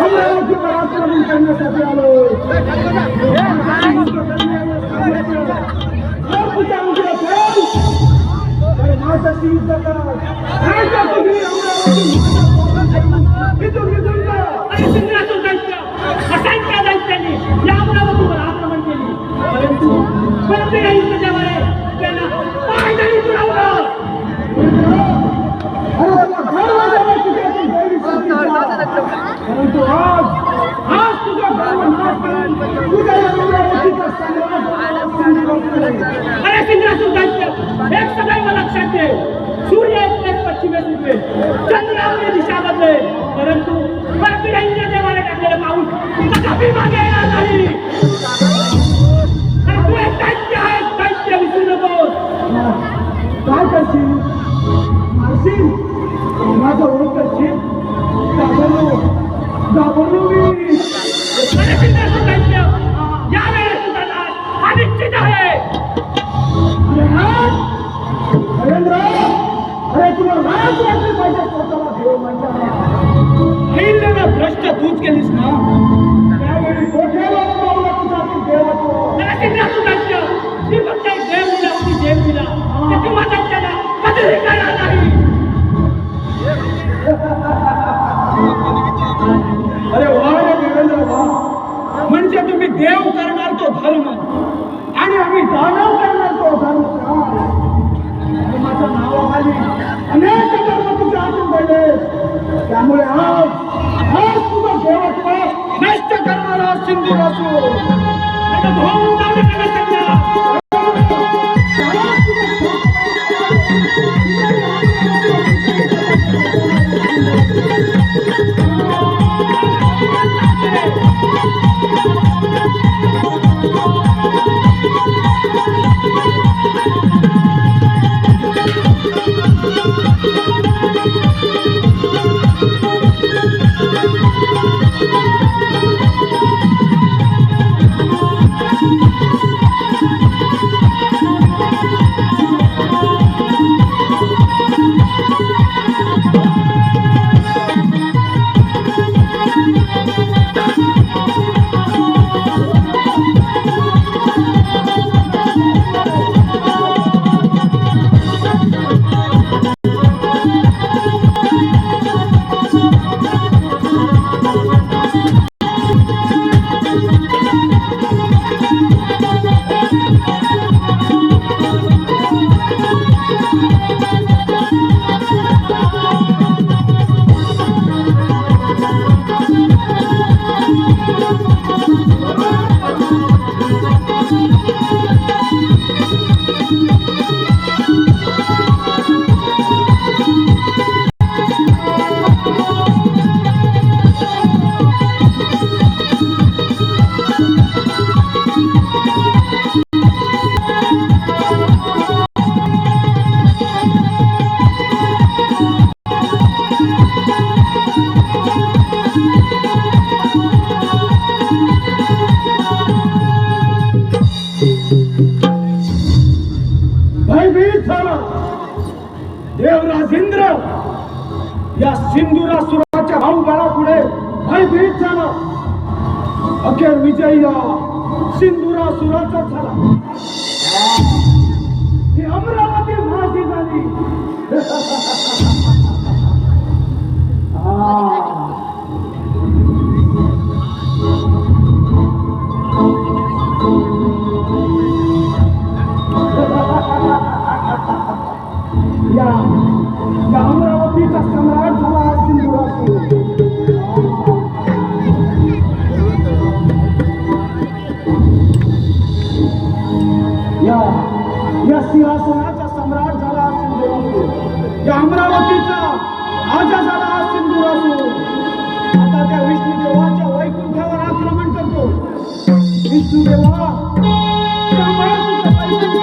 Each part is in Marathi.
अमरावतीवर आक्रमण करण्यासाठी आलोय. माझ्याशी युद्ध करा. असंख्य दैत्यांनी या अमरावतीवर आक्रमण केली, परंतु या युद्धाद्वारे त्यांना पायदळी तुडवलं. परंतु आज तुझा अरे सिंहासूर दैत्य, एक सदैव लक्षात ठेव, सूर्य एकच पश्चिमेस उगवेल, चंद्र आपली दिशा बदलेल, परंतु या इंद्रदेवाने टाकलेलं पाऊल कदापि मागे येणार नाही. तू एक दैत्य आहे, दैत्य विसरू नकोस. काय करशील? मारशील? माझा ओळख करशील? घाबरलो मी. अरे सिंहासूर दैत्य, यावेळेस तुझा नाश अनिश्चित आहे. नरेंद्र, अरे तुला लाज वाटली पाहिजे स्वतःला देव म्हणताना. हिंदला भ्रष्ट तूच केलीस ना. त्यावेळी कोठ्याला पावला तुझा ती देवाचं. अरे सिंहासूर दैत्य, ती फक्त एक देव दिला होती, देव दिला, ते किंवा दैत्याला कधीही करणार नाही. अरे वा रे देवेंद्र वा. म्हणजे तुम्ही देव करणार तो धर्म आणि आम्ही दानव करणार तो धर्म. धर्माच्या नावाखाली अनेक धर्म तुझ्या हातून पडले. त्यामुळे आज तुझा देवत्व नष्ट करणारा सिंधू असो. देवराजेंद्र या सिंधुरासुराच्या भाऊबळापुढे भयभीत झाला. अखेर विजय या सिंधुरासुराचा झाला. ही अमरावती माझी झाली. या अमरावतीचा सम्राट झाला सिंधुरासुर. या सिंहासनाचा सम्राट झाला सिंधुरासुर. या अमरावतीचा राजा झाला सिंधुरासुर. आता त्या विष्णुदेवाच्या वैकुंठावर आक्रमण करतो. विष्णुदेवा सांभाळ तुझं वैकुंठ.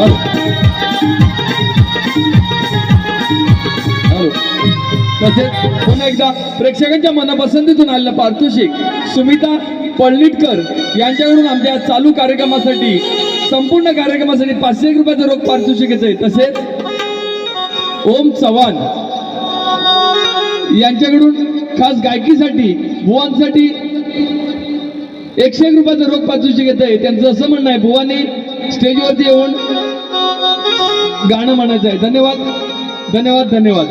Hello hello. तसेच पुन्हा एकदा प्रेक्षकांच्या मनापसंतीतून आलेलं पारितोषिक सुमिता पळणीटकर यांच्याकडून आमच्या चालू कार्यक्रमासाठी संपूर्ण कार्यक्रमासाठी 500 रुपयाचं रोख पारितोषिक येते. तसेच ओम चव्हाण यांच्याकडून खास गायकीसाठी बुवांसाठी 101 रुपयाचं रोख पारितोषिक येते. त्यांचं असं म्हणणं आहे बुवांनी स्टेजवरती येऊन गाणं म्हणायचं आहे. धन्यवाद धन्यवाद धन्यवाद.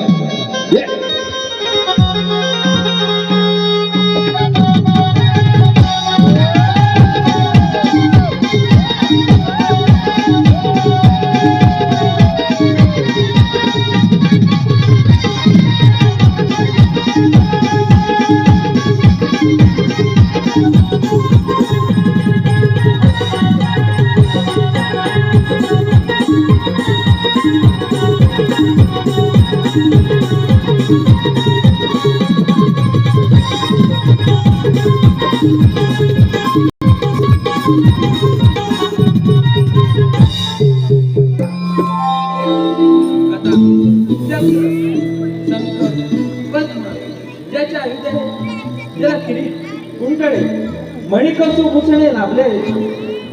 मणिकंसू भूषणे लाभले,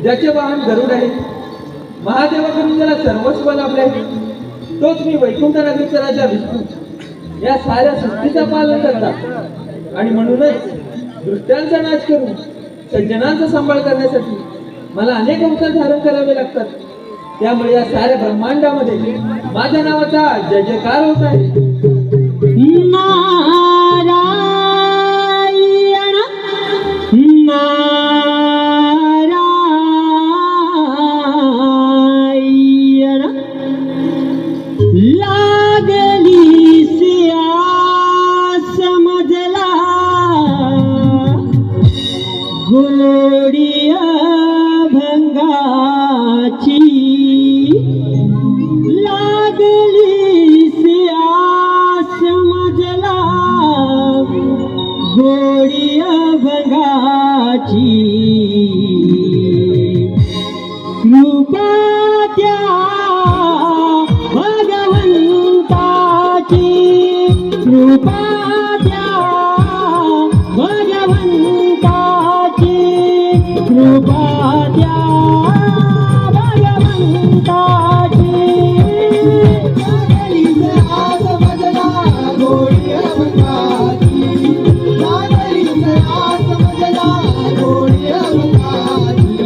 ज्याचे वाहन गरुड आहे, महादेवाकडून ज्याला सर्वस्व लाभले, तोच मी वैकुंठ नगरीचा राजा विष्णू या साऱ्या सृष्टीचा पालन करतात. आणि म्हणूनच दृष्ट्यांचा नाश करून सज्जनांचा सांभाळ करण्यासाठी मला अनेक अवतार धारण करावे लागतात. त्यामुळे या साऱ्या ब्रह्मांडामध्ये माझ्या नावाचा जय जयकार होत आहे. लागली सिया समजला गोडिया भंगाची, लागली सिया समजला गोडिया भंगाची, कृपा त्या भगवंताची, कृपा त्या भगवंताची, कृपा त्या भगवंताची. लागलीच आज मजला गोडिया भंगाची, लागलीच आज मजला गोडिया भंगाची,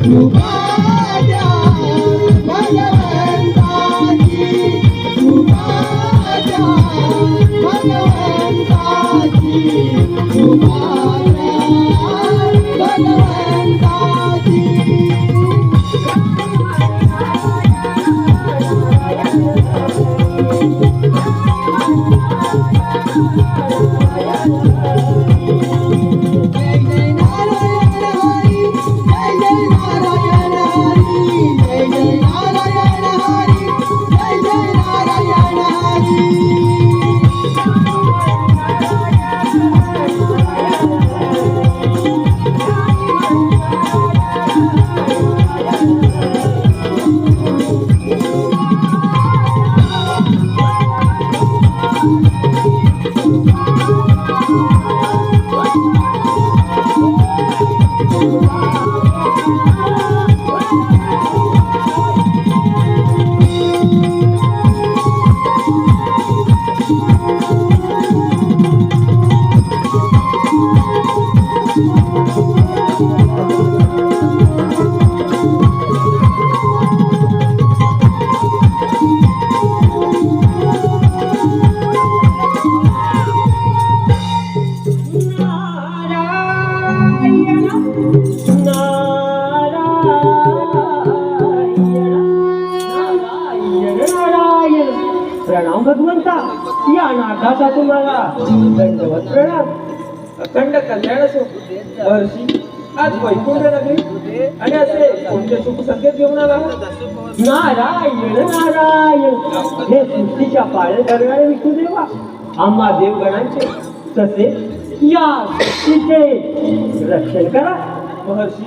कृपा त्या भगवंताची, कृपा त्या भगवंताची, कृपा त्या भगवंताची. प्रणाम भगवंता, या नाथाचा तुम्हाला दंडवत प्रणाम. अखंड कल्याण असो. महर्षी, आज वैकुंठ नगरी आणि असे कोणते सुख संकेत घेऊन आला? नारायण नारायण, हे सृष्टीच्या पालन करणारे विष्णुदेवा, आम्हा देवगणांचे तसे या सृष्टीचे रक्षण करा. महर्षी,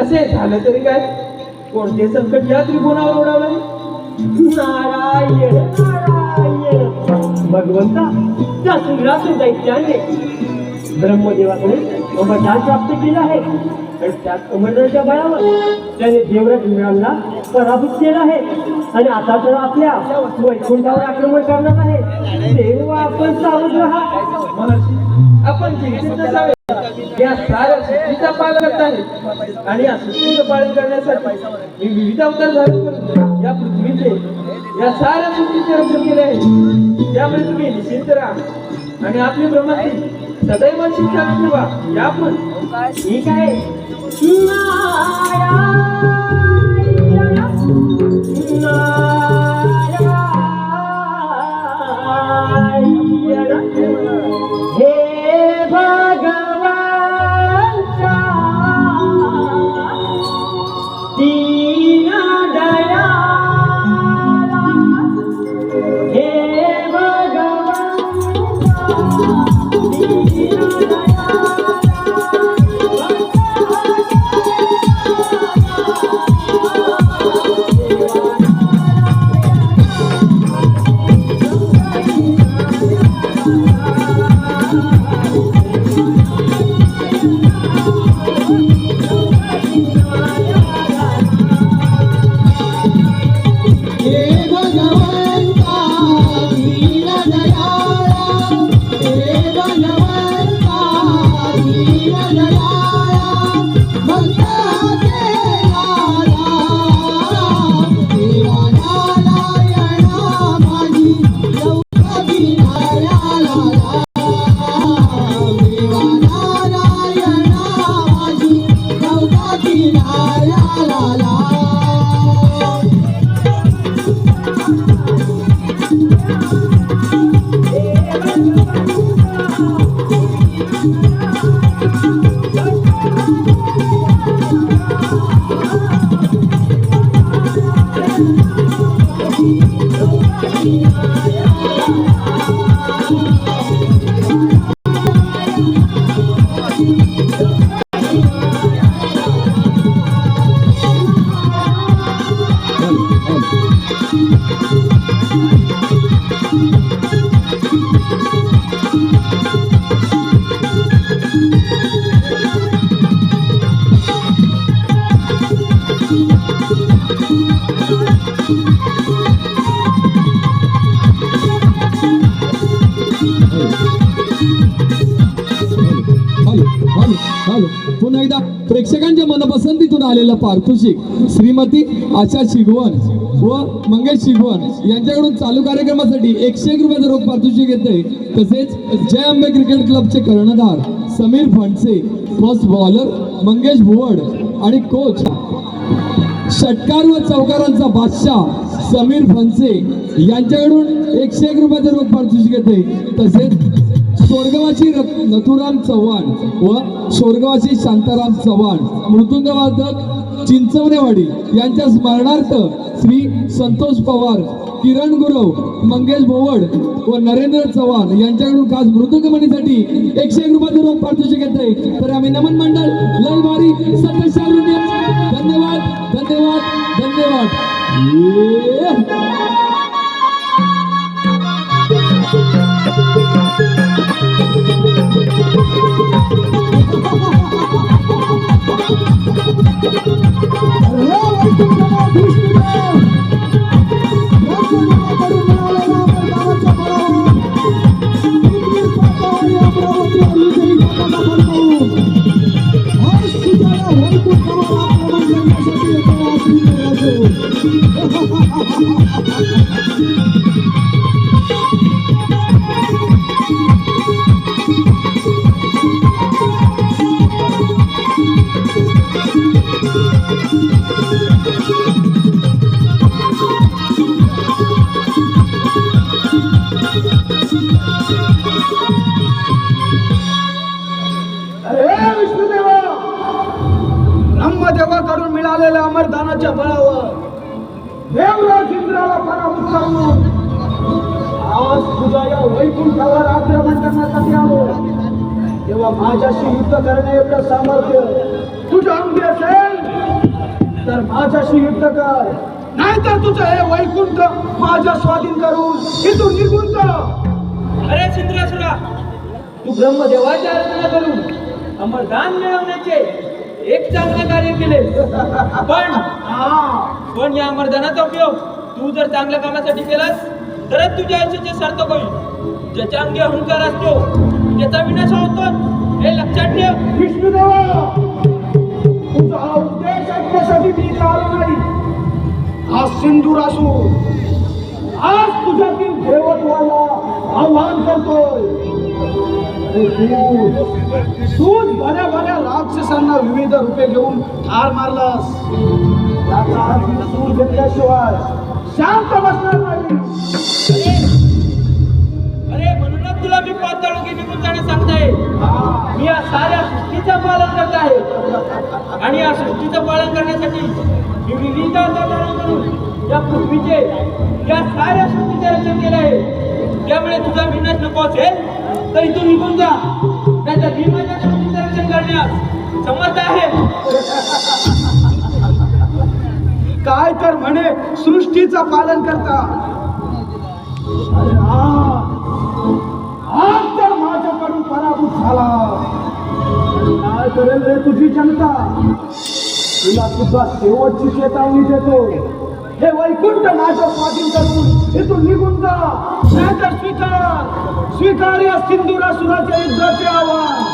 असे झाले तरी काय? कोणते संकट या त्रिभुवनावर ओढावलं? नारायण नारायण भगवंता, त्या सुरासुर दैत्याने ब्रह्मदेवाकडे अमरदान प्राप्त केलं आहे आणि त्याच अमरदानाच्या बळावर त्याने देवराज इंद्राला पराभूत केला आहे आणि आता तर आपल्या वैकुंठावर आक्रमण करणार आहे. तेव्हा आपण सावध राहा. महर्षी, आपण चिंतित नसावे. या साऱ्या सृष्टीचा पालन करत आहे आणि या सृष्टीचं पालन करण्यासाठी मी विविध अवतार धारण करून या पृथ्वीचे, या साऱ्या सृष्टीचे रक्षण केले आहे. त्यामुळे तुम्ही निश्चिंत राहा आणि आपली ब्रह्माची सदैव शिक्षा ठेवा. या पण ठीक आहे. हे भगवंता दीन दयाला, हे भगवंता दीन दयाला. पुन्हा एकदा प्रेक्षकांच्या मनपसंतीतून आलेला पारितोषिक श्रीमती आशा शिगवण व मंगेश शिगवण यांच्याकडून चालू कार्यक्रमासाठी 101 रुपयाचं रोख पारितोषिक येते. तसेच जय अंबे क्रिकेट क्लबचे कर्णधार समीर फणसे, फर्स्ट बॉलर मंगेश भुवड आणि कोच षटकार व चौकारांचा बादशाह समीर फणसे यांच्याकडून 101 रुपयाचं रोख पारितोषिक येते. तसेच स्वर्गवासी नथुराम चव्हाण व स्वर्गवासी शांताराम चव्हाण मृदुंगवादक चिंचवणेवाडी यांच्या स्मरणार्थ श्री संतोष पवार, किरण गुरव, मंगेश भोवड व नरेंद्र चव्हाण यांच्याकडून खास मृदुंगमणीसाठी 101 रुपयाचं रोख पारितोषिक येते. तर आम्ही नमन मंडळ लय भारी धन्यवाद धन्यवाद धन्यवाद. ब्रह्मदेवाकडून मिळालेल्या अमरदानाच्या बळावर देवराज इंद्राला पराभूत करून आज तुझ्या या वैकुंठावर आक्रमण करण्यासाठी आलो. तेव्हा माझ्याशी युद्ध करणे एवढं सामर्थ्य तुझ्या अंगी असेल तर माझ्याशी युद्ध कर, नाहीतर तुझं हे वैकुंठ माझ्या स्वाधीन करून इथून निघून जा. अरे सिंधुरासुरा, तू ब्रह्मदेवाची आराधना करून अमरदान मिळवण्याचे एक चांगले कार्य केले. पण या अमरदानाचा उपयोग तू जर चांगल्या कामासाठी केलास तरच तुझ्या आयुष्याचे सार्थक होईल. ज्याच्या अंगी अहंकार असतो त्याचा विनाश होतो, हे लक्षात ठेव. विष्णुदेवा, तुझा हा उद्देश ऐकण्यासाठी मी इथं आलो नाही. हा सिंधुरासूर आज तुझ्यातील देवत्वाला आव्हान करतोय. तूच भल्या भल्या राक्षसांना विविध रूपे घेऊन ठार मारलास. त्याचा आज मी सूर घेतल्याशिवाय शांत बसणार नाही. अरे म्हणूनच तुला मी पाताळुकी निघून जाण्यास सांगताय. मी या साऱ्या सृष्टीचं पालन करत आहे आणि या सृष्टीचं पालन करण्यासाठी मी विविध अवतार करून या पृथ्वीचे या साऱ्या सृष्टीचे रक्षण केले आहे. त्यामुळे तुझा विनाश नको असेल तर इथून निघून जा, नाहीतर मी माझ्या सृष्टीचं रक्षण करण्यास समर्थ आहे. काय तर म्हणे सृष्टीचं पालन करता. अरे आज तर माझ्याकडून पराभूत झाला. काय करेल रे तुझी जनता. तुला सुद्धा शेवटची चेतावणी देतो. हे वैकुंठ माझ्या स्वाधीन करून इथून निघून जा, नाहीतर स्वीकार या सिंधुरासुराच्या युद्धाचे आव्हान.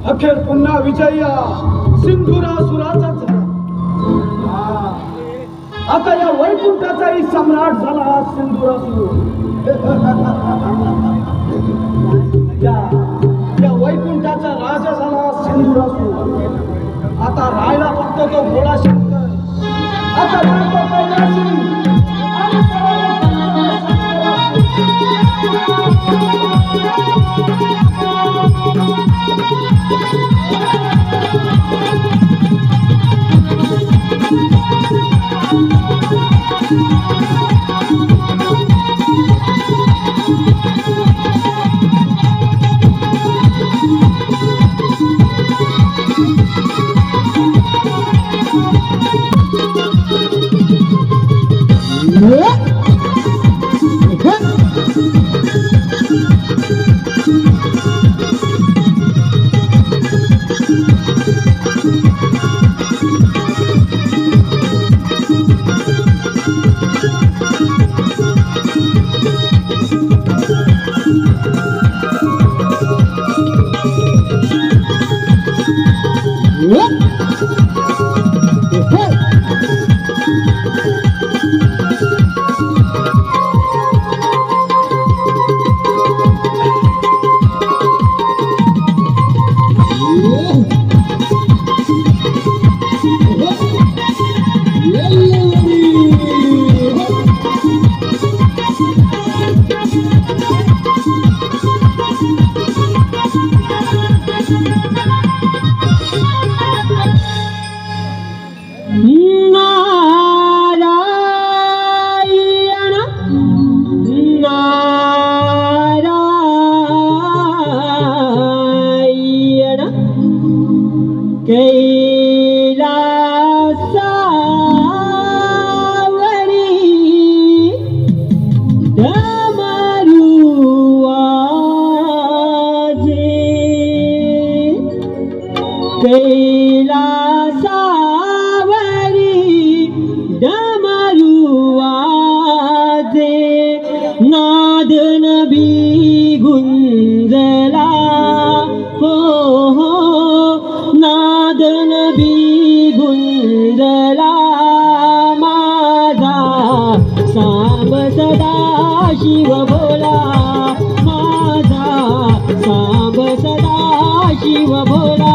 अखेर पुन्हा विजय सिंधुरासुराचा झाला. आता या वैकुंठाचाही सम्राट झाला हा सिंधुरासुर. या वैकुंठाचा राजा झाला हा सिंधुरासुर. आता राहिला फक्त तो भोळा शंकर. आता राहिला कैलासी. नारायण नारायण कैलासावरी डमरुवाजे कैलासावरी डमरुवाजे नादन गुंजला हो हो नादन गुंजला माझा साम सदा शिव भोला माझा साम सदा शिव भोला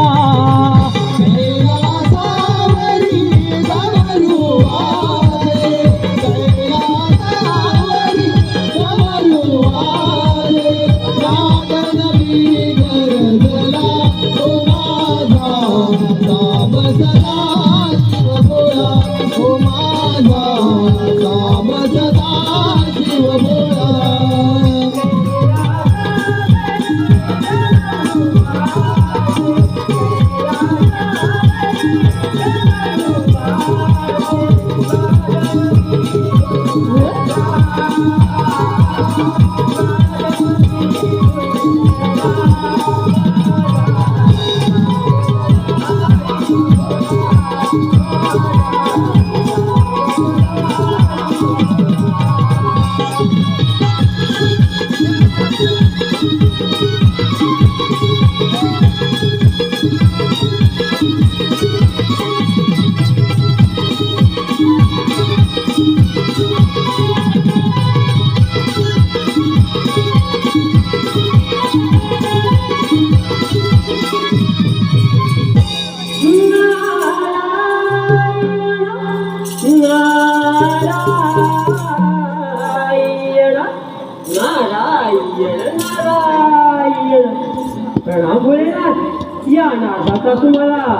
प्रणाम भोलेनाथ या नादाचा तुम्हाला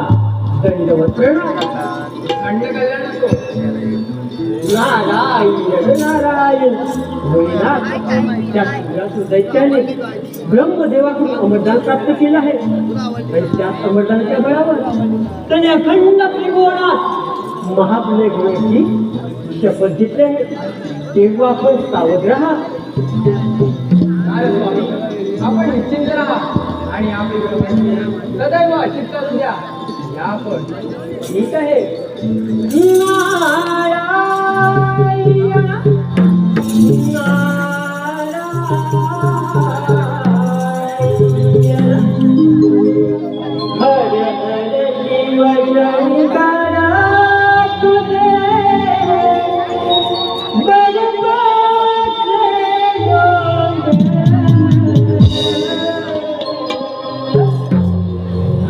दंडवत प्रणाम नारायण नारायण भोलेनाथ त्या दैत्याने ब्रह्मदेवाकडून अमरदान प्राप्त केलं आहे आणि त्या अमरदानाच्या बळावर त्याने अखंड त्रिभुवनात महाबले होण्याची शपथ घेतली आहे तेव्हा आपण सावध राहा आपण निश्चिंत राहा आणि आपली सदैव अशिक्त द्या आपण ठीक आहे नारायण नारायण हर हर शिव शंकर तुझे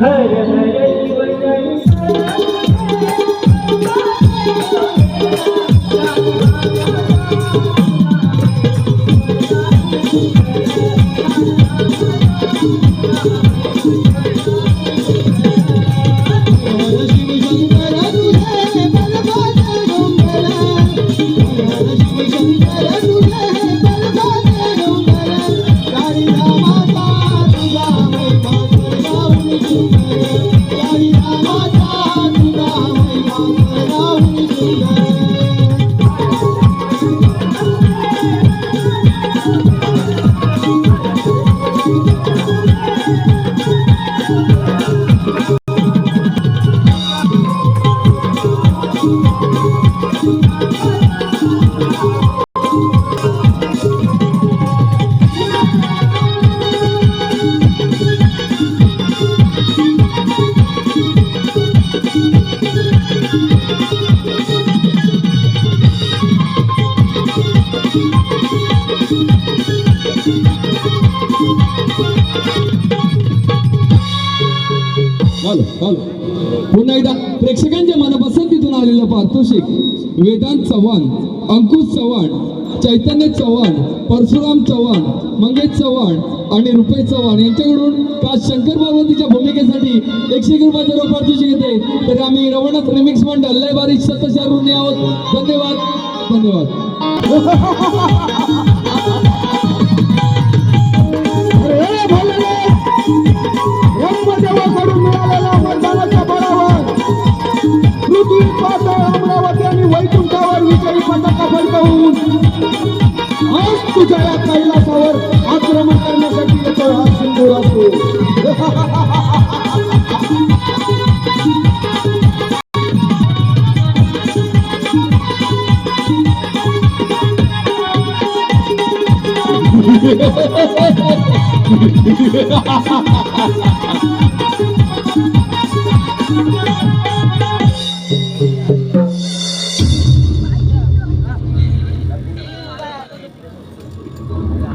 हर हर शिव पुन्हा एकदा प्रेक्षकांच्या मनपसंतीतून आलेलं पारितोषिक वेदांत चव्हाण, अंकुश चव्हाण चैतन्य चव्हाण, परशुराम चव्हाण, मंगेश चव्हाण आणि रुपेश चव्हाण यांच्याकडून खास शंकर पार्वतीच्या भूमिकेसाठी 100 रुपयाचं रोख पारितोषिक येते. तर आम्ही रवनाथ रिमिक्स मंडळ लय बारीक सतशा ऋणी आहोत. धन्यवाद धन्यवाद. देवाकडून मिळालेल्या वरदानाच्या बळावर पृथ्वी पातळ अमरावती आणि वैकुंठावर विजयी पताका फडकवून आज तुझ्या या कैलासावर आक्रमण करण्यासाठी येतो हा सिंधूर असतो.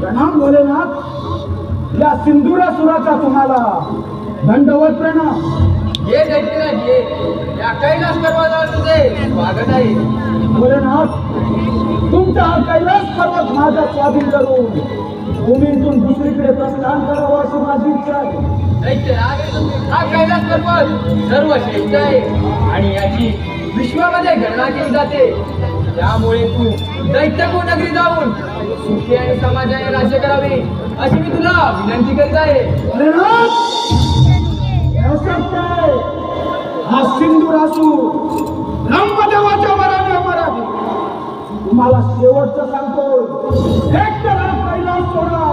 प्रणाम भोलेनाथ. या सिंधुरासुराचा तुम्हाला दंडवत प्रणाम. ये दैत्यराज ये, या कैलास पर्वतावर तुझे स्वागत आहे. भोलेनाथ, तुमचा हा कैलास पर्वत माझा स्वाधीन करून भूमीतून दुसरीकडे प्रस्थान करावं अशी माझी इच्छा आहे. दैत्यराज, हा कैलास पर्वत सर्वश्रेष्ठ आहे आणि याची विश्वामध्ये गणना केली जाते. त्यामुळे तू दैत्यपूर नगरी जाऊन सुखी आणि समाजाने राज्य करावे अशी मी तुला विनंती करीत आहे. भोलेनाथ, हा सिंधुरासूर ब्रह्मदेवाच्या वराने मराठी. तुम्हाला शेवटचं सांगतो, एक तर हा कैलास सोडा,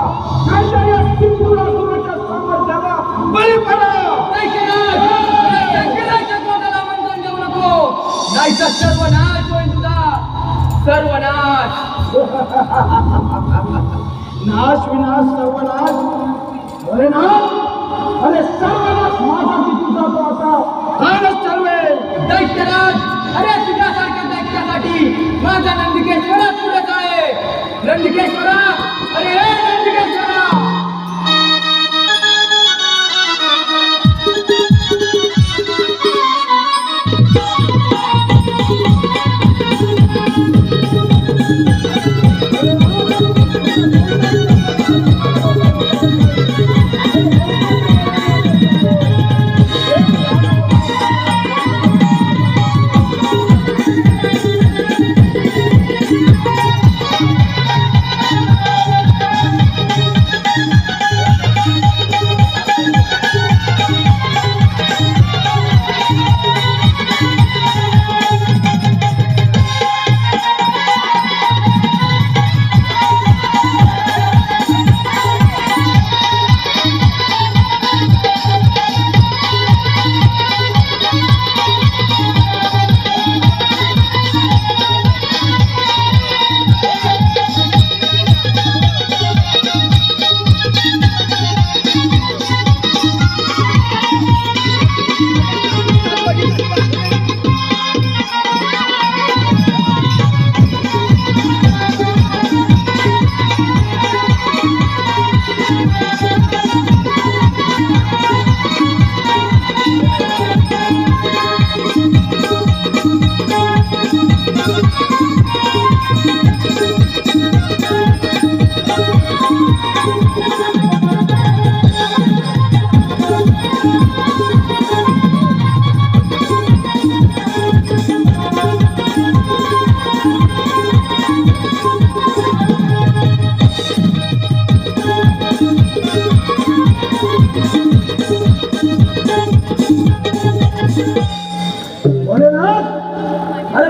नाहीतर या सिंधुरासुराच्या सामर्थ्याला बळी पडा. शंकराच्या तोंडाला आमंत्रण देऊ नको, नाहीतर सर्वनाश होईल तुझा, सर्वनाश. नाश विनाश सर्वनाश. भोलेनाथ, अरे सर्वनाश माझा किती जातो आता कालच चालवेल. दैत्यराज, अरे तुझ्यासारख्या दैत्यासाठी माझा नंदिकेश्वरच पुढेच आहे. नंदिकेश्वरा, अरे नंदिकेश्वरा.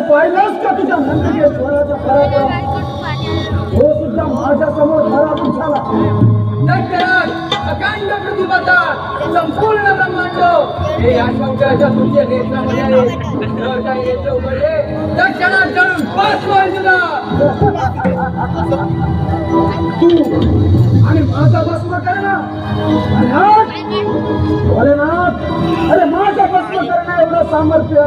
पाहिलंच का तुझ्या नंदिकेश्वराचा पराक्रम? हो सुद्धा माझ्या समोर पराभूत झाला. अखंड प्रतिपदा संपूर्ण ब्रह्मांड हे या शंकराच्या तुझ्या नेत्रामध्ये आहे. जर काही नेत्र उघडले तर क्षणात जळून बस होईल तुला. तू आणि माझा भस्म करणार? भोलेनाथ, अरे माझा भस्म करणं एवढं सामर्थ्य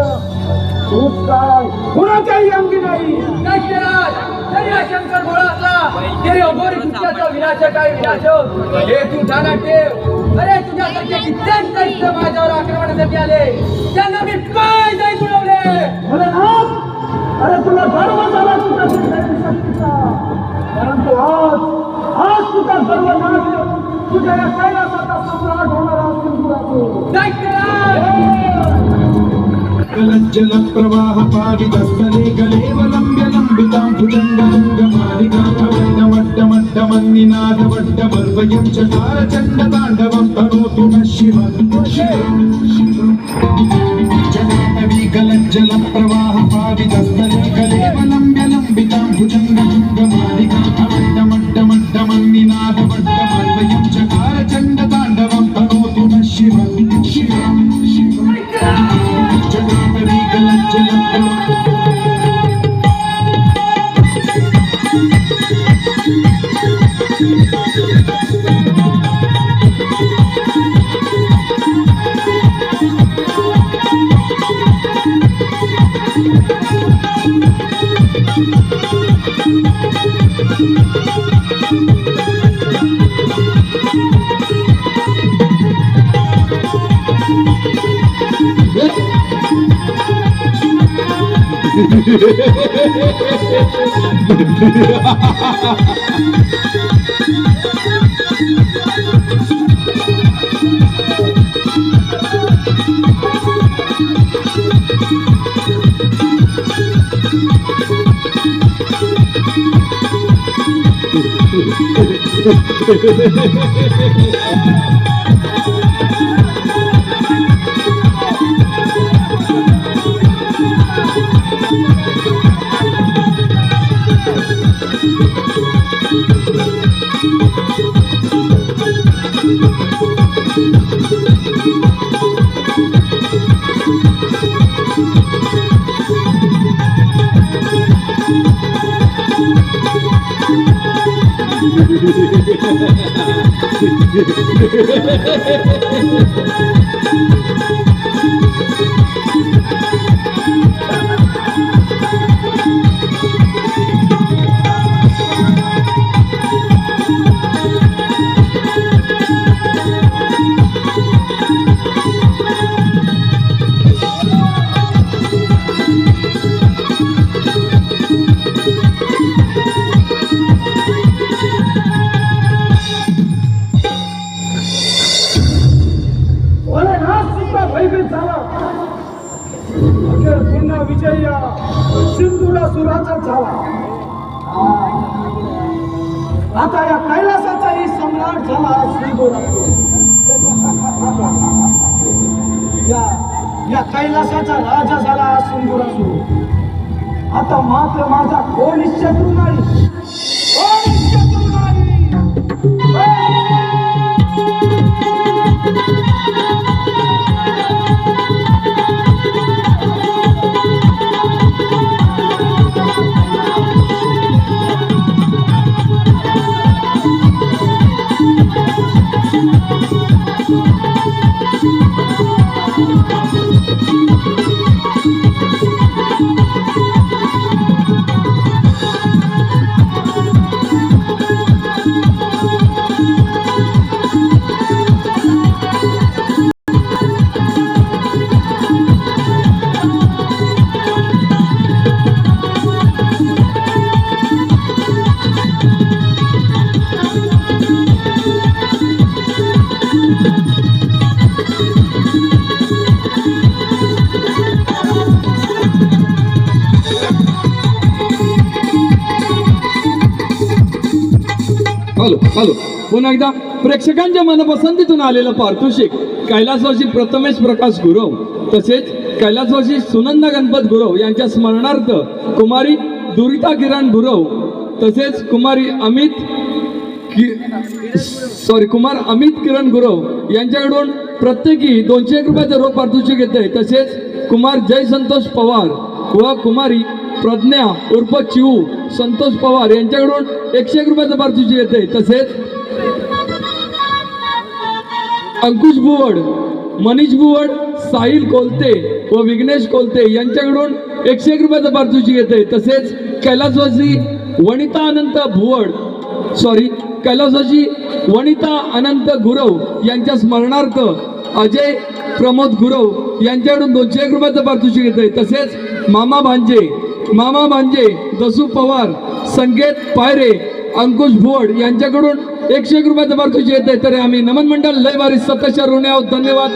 तूच काय कुणाच्याही अंगी नाही. दैत्यराज, तरी हा शंकर भोळा असला तरी अघोरी कृत्याचा विनाशक आहे विनाशक. हे तू ध्यानात ठेव. अरे तुझ्यासारखे कित्येक दैत्य माझ्यावर आक्रमणासाठी आले, त्यांना मी पाय जाई तुडवले. भोलेनाथ, अरे तुला गर्व झाला तुझ्या शक्तीचा. गलज्जल प्रवाह पावितस्थले गलेवलम्ब्य लम्बितां भुजङ्गमण्डमड्डमड्डमन्निनाद वड्डमर्वयं चकार चण्डताण्डवं तनोतु नः शिवं जगन्नवी गलज्जल प्रवाह पावितस्थले गलेवलम्ब्य लम्बितां भुजङ्गमण्डमड्डमड्डमन्निनाद वड्डमर्वयं चकार चण्डताण्डवं तनोतु नः शिवं जगन्नवी गलज्जल भोलेनाथ सुद्धा भयभीत झाला. अखेर पुन्हा विजय या सिंधुरासुराचा झाला. आता या कैलासाचाही सम्राट झाला सिंधुरासुर. या कैलासाचा राजा झाला सिंधुरासुर. आता मात्र माझा कोणी शत्रू नाही, कोणी शत्रू नाही. हॅलो पुन्हा एकदा प्रेक्षकांच्या मनपसंतीतून आलेलं पारितोषिक कैलासवासी प्रथमेश प्रकाश गुरव तसेच कैलासवासी सुनंदा गणपत गुरव यांच्या स्मरणार्थ कुमारी दुरिता किरण गुरव तसेच कुमार अमित किरण गुरव यांच्याकडून प्रत्येकी 201 रुपयाचं रोख पारितोषिक येते. तसेच कुमार जय संतोष पवार व कुमारी प्रज्ञा उर्फ चिऊ संतोष पवार यांच्याकडून 101 रुपयाचं पारितोषिक येते. तसेच अंकुश बुवड, मनीष बुवड, साहिल कोलते व विघ्नेश कोलते यांच्याकडून 101 रुपयाचं पारितोषिक येते. तसेच कैलासवासी वनिता अनंत गुरव यांच्या स्मरणार्थ अजय प्रमोद गुरव यांच्याकडून 201 रुपयाचं पारितोषिक येते. तसेच मामा भांजे दसू पवार, संकेत पायरे, अंकुश भोड यांच्याकडून 101 रुपयाचं पारितोषिक येते. तर आम्ही नमन मंडळ लय भारी सप्तशा ऋणी आहोत. धन्यवाद.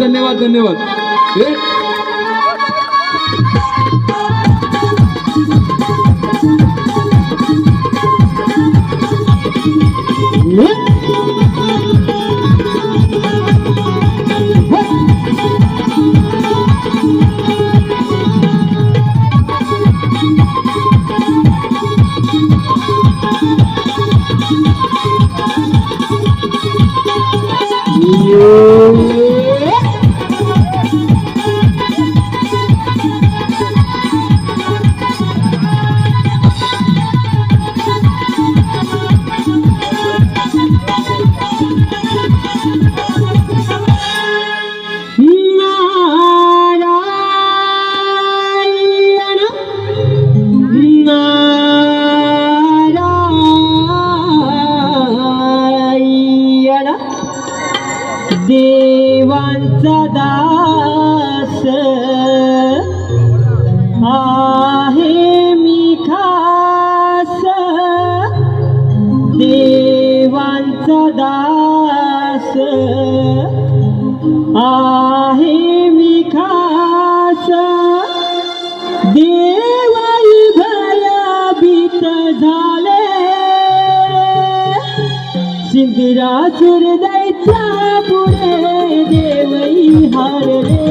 इंद्रासुर दैत्या पुढे देवई हार रे,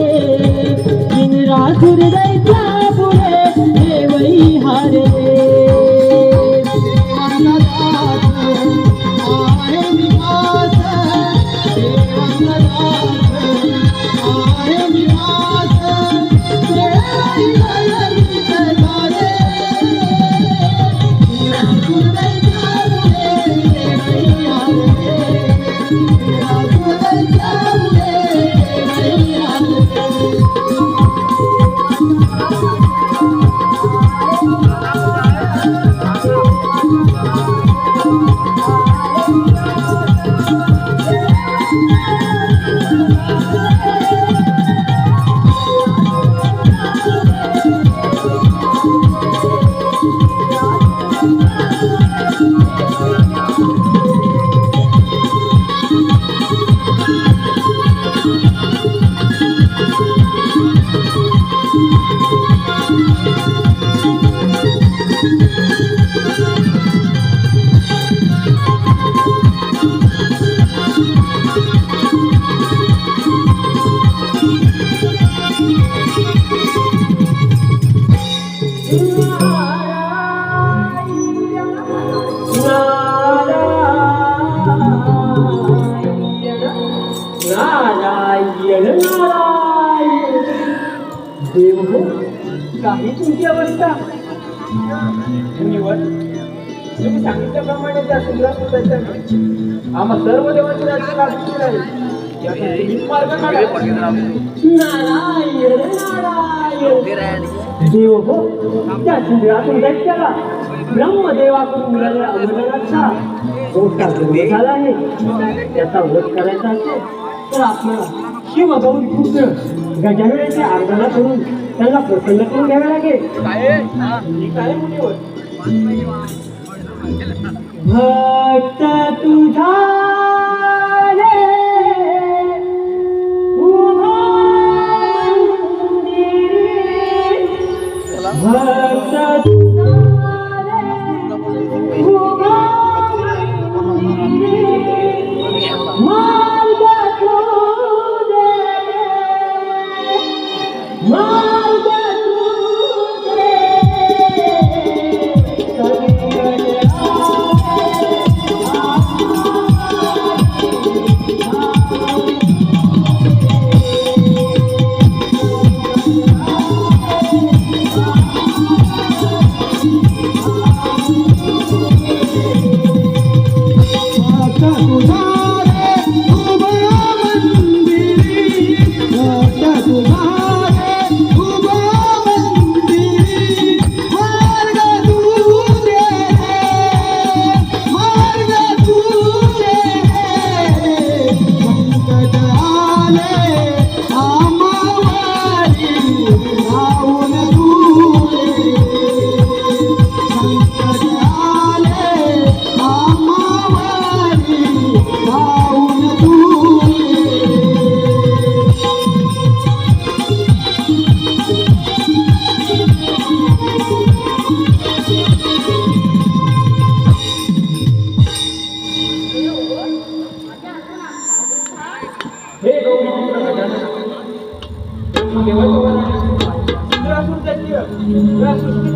इंद्रासुर दैत्या पुढे देवई हार रे. देव हो, काही तुमची अवस्था. धन्यवाद. तुम्ही सांगितल्याप्रमाणे त्या सुंदर आम्हा सर्व देवांची राज्य लाभलेली आहे. याचा तुम्हीच मार्ग काढा. नारायण नारायण. देव हो, त्या सुंदरातून दैत्याला ब्रह्मदेवाकडून मिळालेल्या अवधानाचा मोठा गुन्हा झाला आहे. त्याचा वध करायचा असेल तर आपल्याला शिवगौरी पुत्र गजाननाच्या आराधना करून त्यांना प्रसन्न करून घ्यावे लागेल. काय मुलीवर भक्त तुझा रे उभा मंदिरी, भक्त तुझा रे उभा मंदिरी, मार्ग तुझे मार्ग तुझे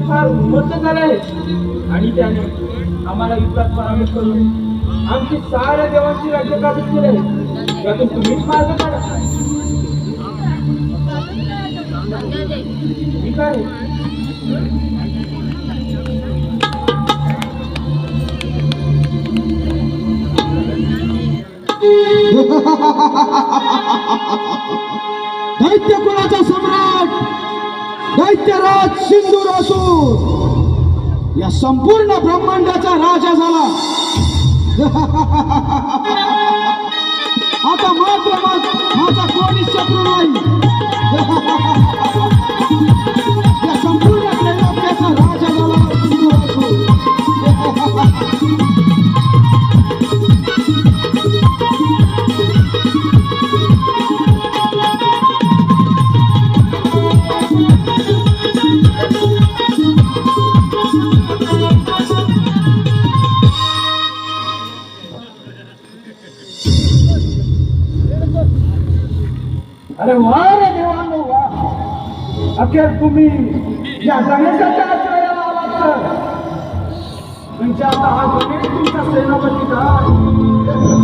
फार उन्मत्त झालाय आणि त्याने आम्हाला युद्धात पराभूत करून आमची साऱ्या देवांची राज्य काबीज केले. यातून तुम्हीच मार्ग काढा. ठीक आहे. दैत्य कुळाचा सम्राट दैत्यराज सिंधुरासूर या संपूर्ण ब्रह्मांडाचा राजा झाला. आता मात्र माझा कोणी शत्रू नाही. या संपूर्ण त्रैलोक्याचा राजा झाला सिंधुरासूर. अखेर तुम्ही या गणेशाच्या आश्रयाला आलात तर तुमच्या आता हा गणेश तुमचा सेनापती काय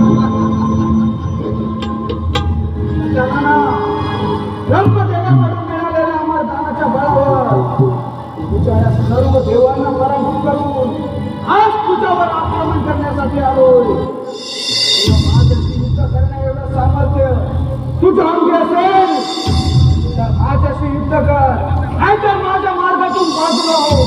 ब्रह्मदेवाकडून मिळालेल्या अमरदानाच्या बळावर तुझ्या या सर्व देवांना पराभूत करून आज तुझ्यावर आक्रमण करण्यासाठी आलोय. माझ्याशी युद्ध करण्या एवढं सामर्थ्य तुझं अंगी असेल तर माझ्याशी युद्ध कर, नाहीतर माझ्या मार्गातून बाजूला हो.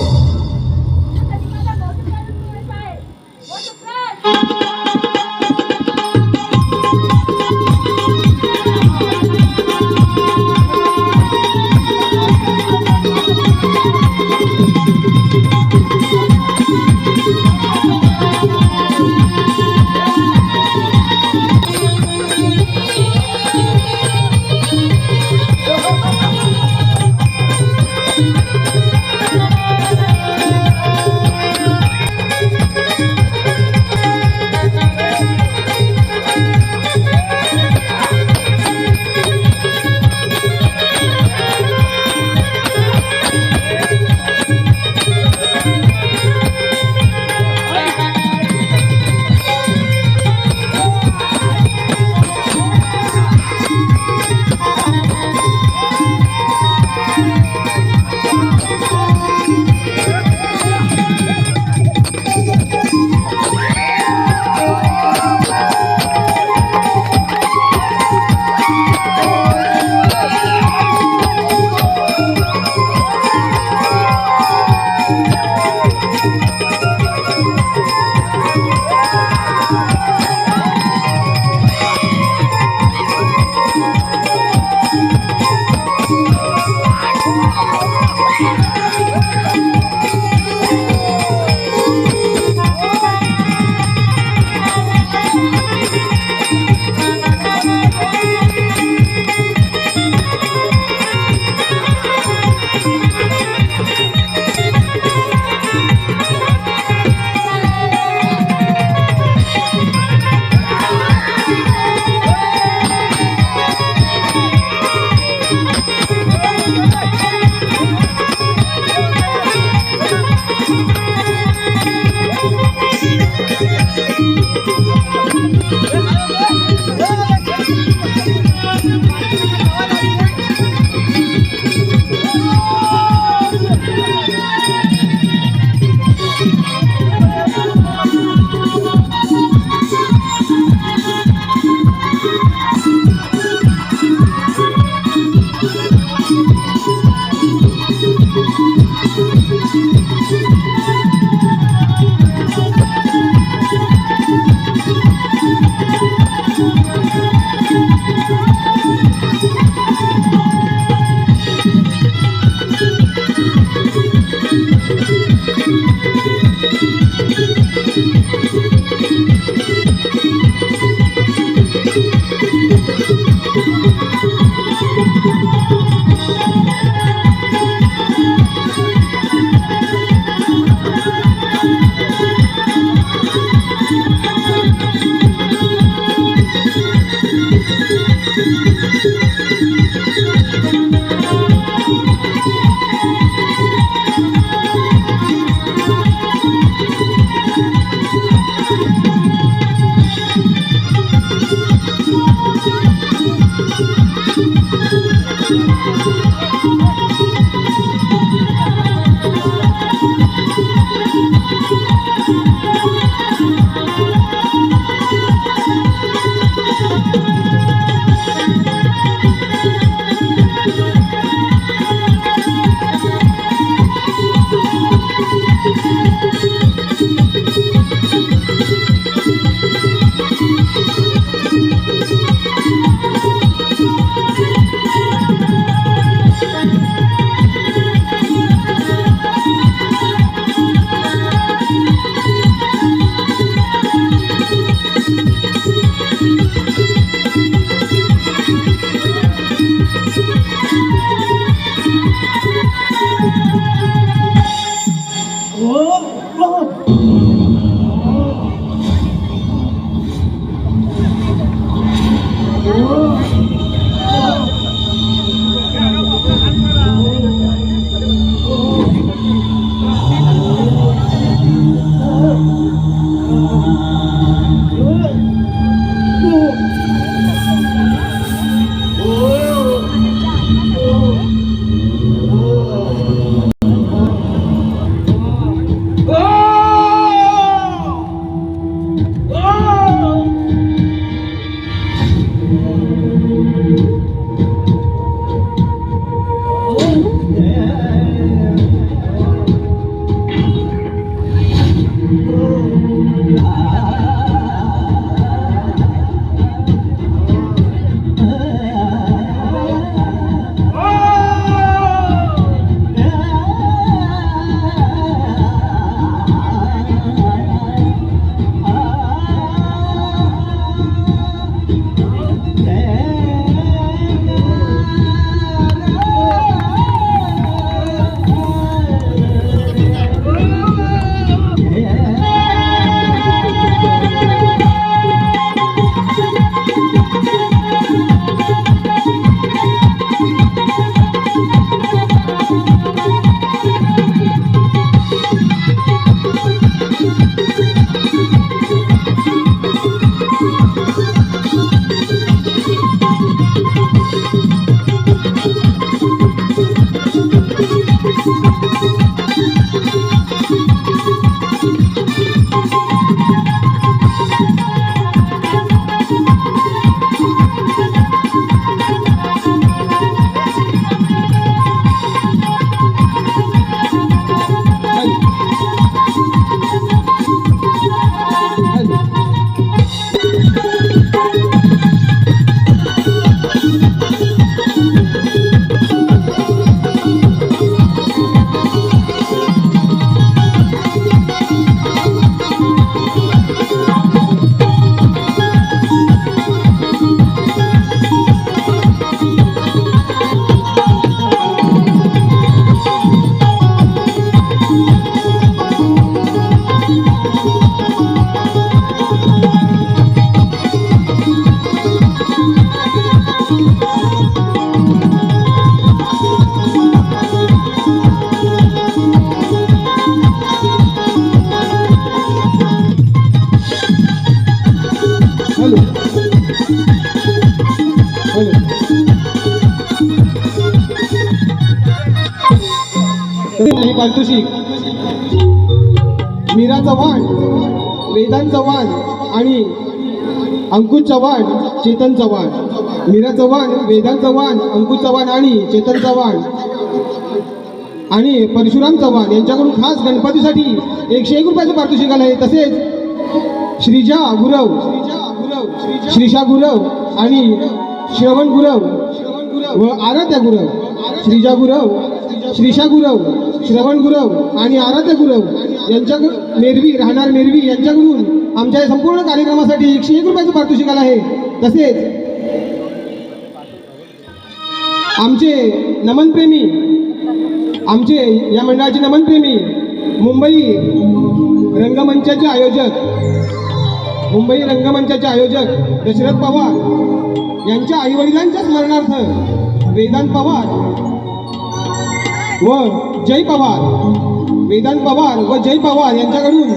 ही पारितोषिक मीरा चव्हाण, वेदांत चव्हाण आणि अंकुश चव्हाण, चेतन चव्हाण. मीरा चव्हाण, वेदांत चव्हाण, अंकुश चव्हाण आणि चेतन चव्हाण आणि परशुराम चव्हाण यांच्याकडून खास गणपतीसाठी 101 रुपयाचं पारितोषिक आलं आहे. तसेच श्रीजा गुरव, श्रीशा गुरव आणि श्रवण गुरव व आराध्या गुरव, श्रीजा गुरव, श्रीशा गुरव, श्रवण गुरव आणि आराध्या गुरव यांच्याकडून मेरवी राहणार मेरवी यांच्याकडून आमच्या संपूर्ण कार्यक्रमासाठी 101 रुपयाचं पारितोषिक आलं आहे. तसेच आमचे नमनप्रेमी, आमचे या मंडळाचे नमनप्रेमी मुंबई रंगमंचाचे आयोजक दशरथ पवार यांच्या आईवडिलांच्या स्मरणार्थ वेदांत पवार व जय पवार, वेदांत पवार व जय पवार यांच्याकडून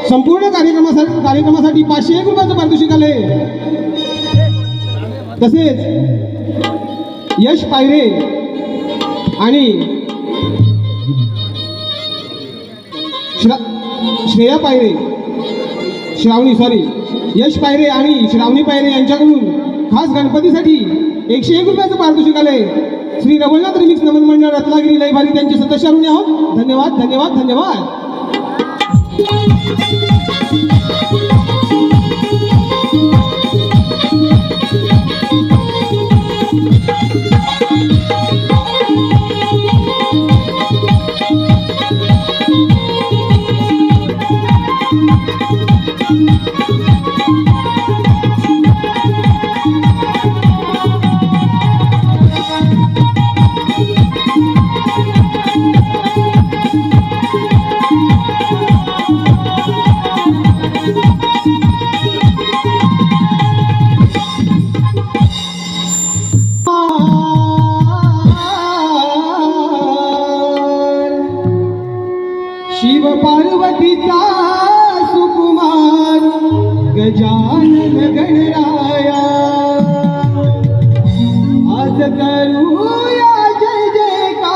संपूर्ण कार्यक्रमासाठी 501 रुपयाचं पारितोषिक आले. तसेच यश पायरे आणि श्रेया पायरे, यश पायरे आणि श्रावणी पायरे यांच्याकडून खास गणपतीसाठी 101 रुपयाचं पारितोषिक आले. श्री रघुनाथ रिमिक्स नमन मंडळ रत्नागिरी लयभारी त्यांचे सदस्य ऋणी आहोत. धन्यवाद धन्यवाद धन्यवाद. शिव पार्वतीचा सुकुमार गजानन गणराया, आज करूया जय जयकार,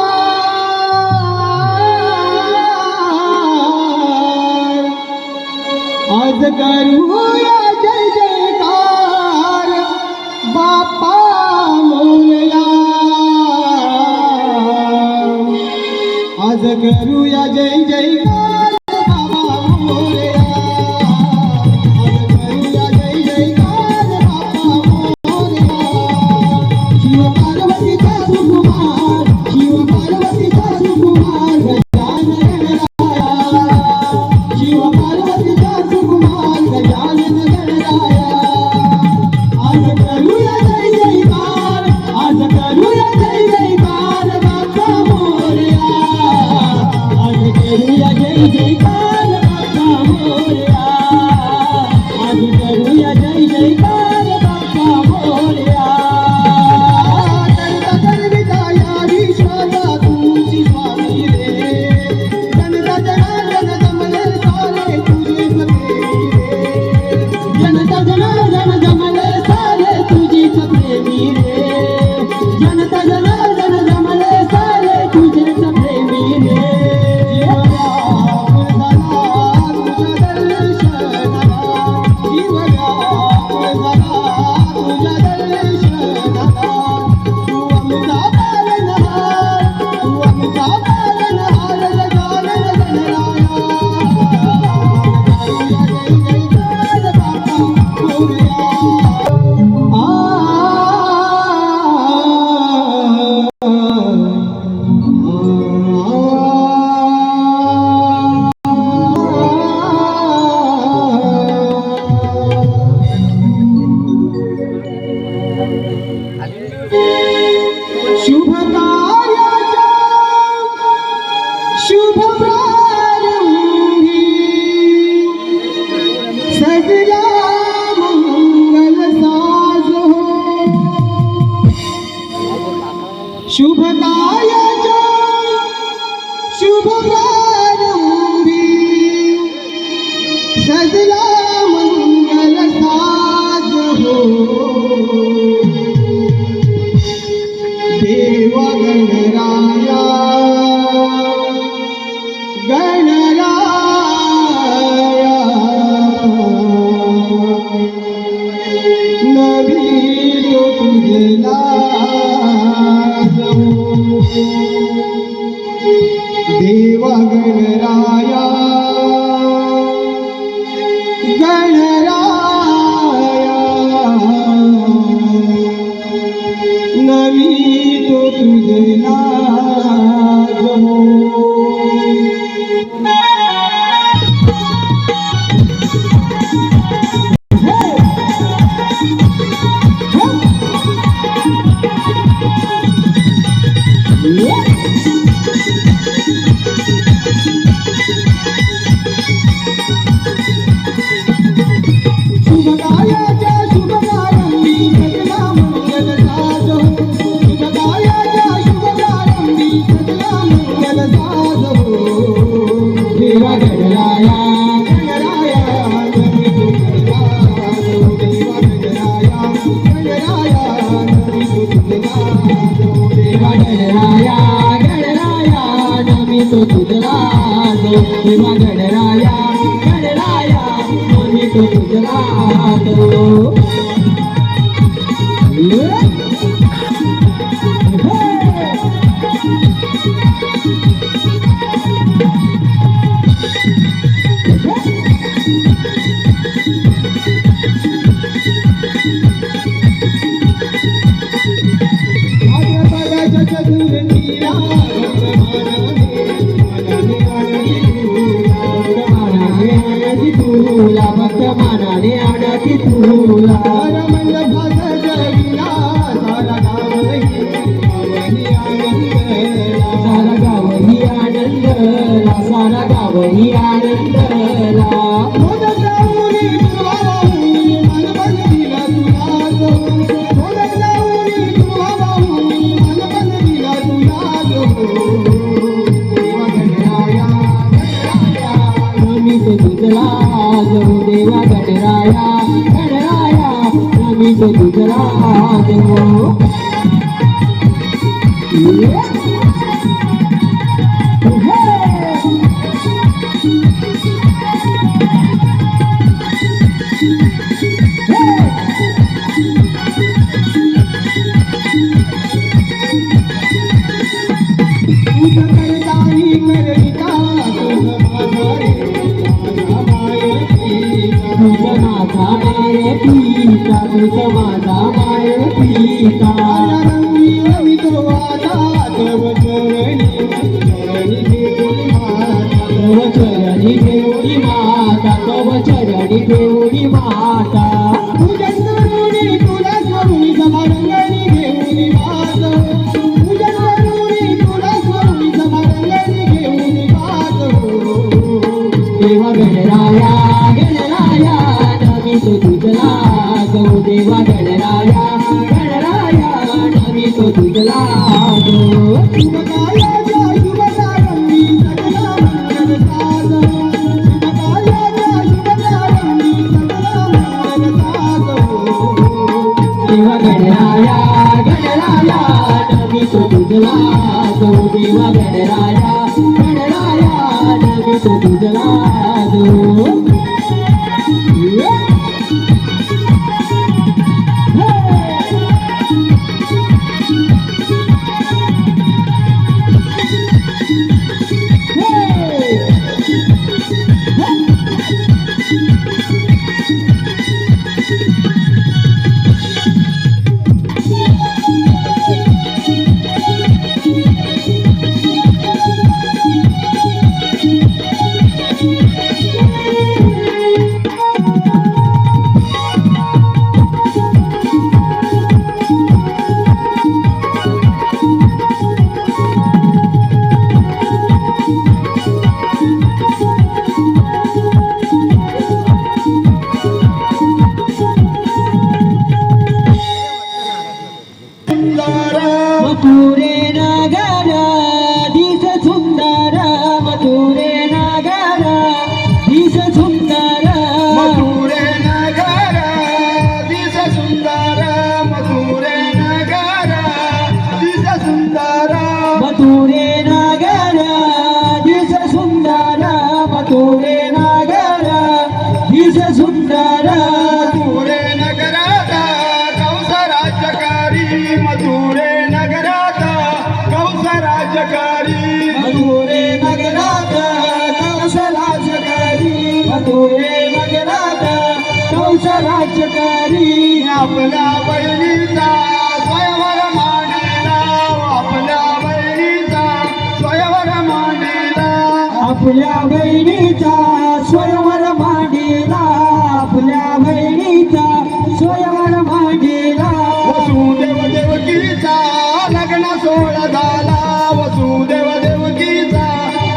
आज करूया जय जयकार, बाप्पा मोरया, आज करूया जय जयकार, बाबा मोरया, आज करूया जय जयकार, बाबा मोरया. शिव पार्वतीचा सुकुमार, शिव पार्वतीचा सुकुमार गजानन गणराया, शिव पार्वतीचा सुकुमार गजानन गणराया, आज करूया जय जयकार, आज करूया जय जयकार, बाबा मोरया, आज करूया जय जयकार, बाबा मोरया, आज करूया जय जयकार, बाबा मोरया. जनता जनविता या विश्वाला तुमची स्वामी रे, जनता जनार्दन जमले सारे तुझे प्रेमी रे, जनता जनार्दन जमले सारे तुझीच प्रेमी रे, जनता जनार्दन जमले सारे तुझेच प्रेमी रे. शुभ कार्याच्या शुभ प्रारंभी सजला मंगल साज हो, शुभ कार्याच्या शुभ प्रारंभी सजला मंगल साज हो, देवा गणराया तुझला गो. शुभकायाच्या शुभकारणमी सगळा मंगल साधो. शुभकायाच्या शुभकारणमी सगळा मंगल साधो. देवा गणराया गणराया नमी तुझला गो. देवा गणराया गणराया नमी तुझला गो. देवा गणराया गणराया नमी तुझला गो. देवा गणराया गणराया नमी तुझला गो. भक्तमानाने आणाती तुला. रमण भाग जगिला सारा गावही आनंदला. सारा गावही आनंदला. सारा गावही आनंदला. मोदक लावूनी तुला वाहूनी मन बंदिला तुला गो. मोदक लावूनी तुला वाहूनी मन बंदिला तुला गो. देवा गणराया गणराया नमी तुझला गो. देवा गणराया गणराया नमी तुझला गो. तुझ करताही करता तुझ माझा माय पिता. तुझ माझा माय पिता. रंगी रमी तो आता तव चरणी घेऊनी माता. तव चरणी घेऊनी माता. तव चरणी घेऊनी माता. तुझ्या तरुणी तुला स्वरूनी समारंगणी घेऊनी माता. तुझ्या तरुणी तुला स्वरूनी समारंगणी घेऊनी माता. देवा गणराया गणराया नमी तुझला गो. देवा गणराया गणराया नमी तुझला गो. शुभकायाच्या शुभकारणमी सगळा मंगल साधो. शुभकायाच्या शुभकारणमी सगळा मंगल साधो. देवा गणराया गणराया नमी तुझला गो. देवा गणराया गणराया नमी तुझला गो. मथुरे नगर दिस सुंदर. मथुरे नगर दिस सुंदर. मथुरे नगर दिस सुंदर. मथुरे नगर दिस सुंदर. मथुरे नगर दिस सुंदर. मथुरे नगर दिस सुंदर. मथुरे नगरात कंस राज्यकारी. मथुरे नगरात कंस राज्यकारी. मथुरे नगरात कंस राज्यकारी. मथुरे नगरात कंस राज्यकारी. आपल्या बहिणीचा स्वयंवर मांडला. आपल्या बहिणीचा स्वयंवर मांडीला, आपल्या बहिणीचा स्वयंवर मांडीला. वसुदेव देवकीचा लग्न सोहळा झाला, वसुदेव देवकीचा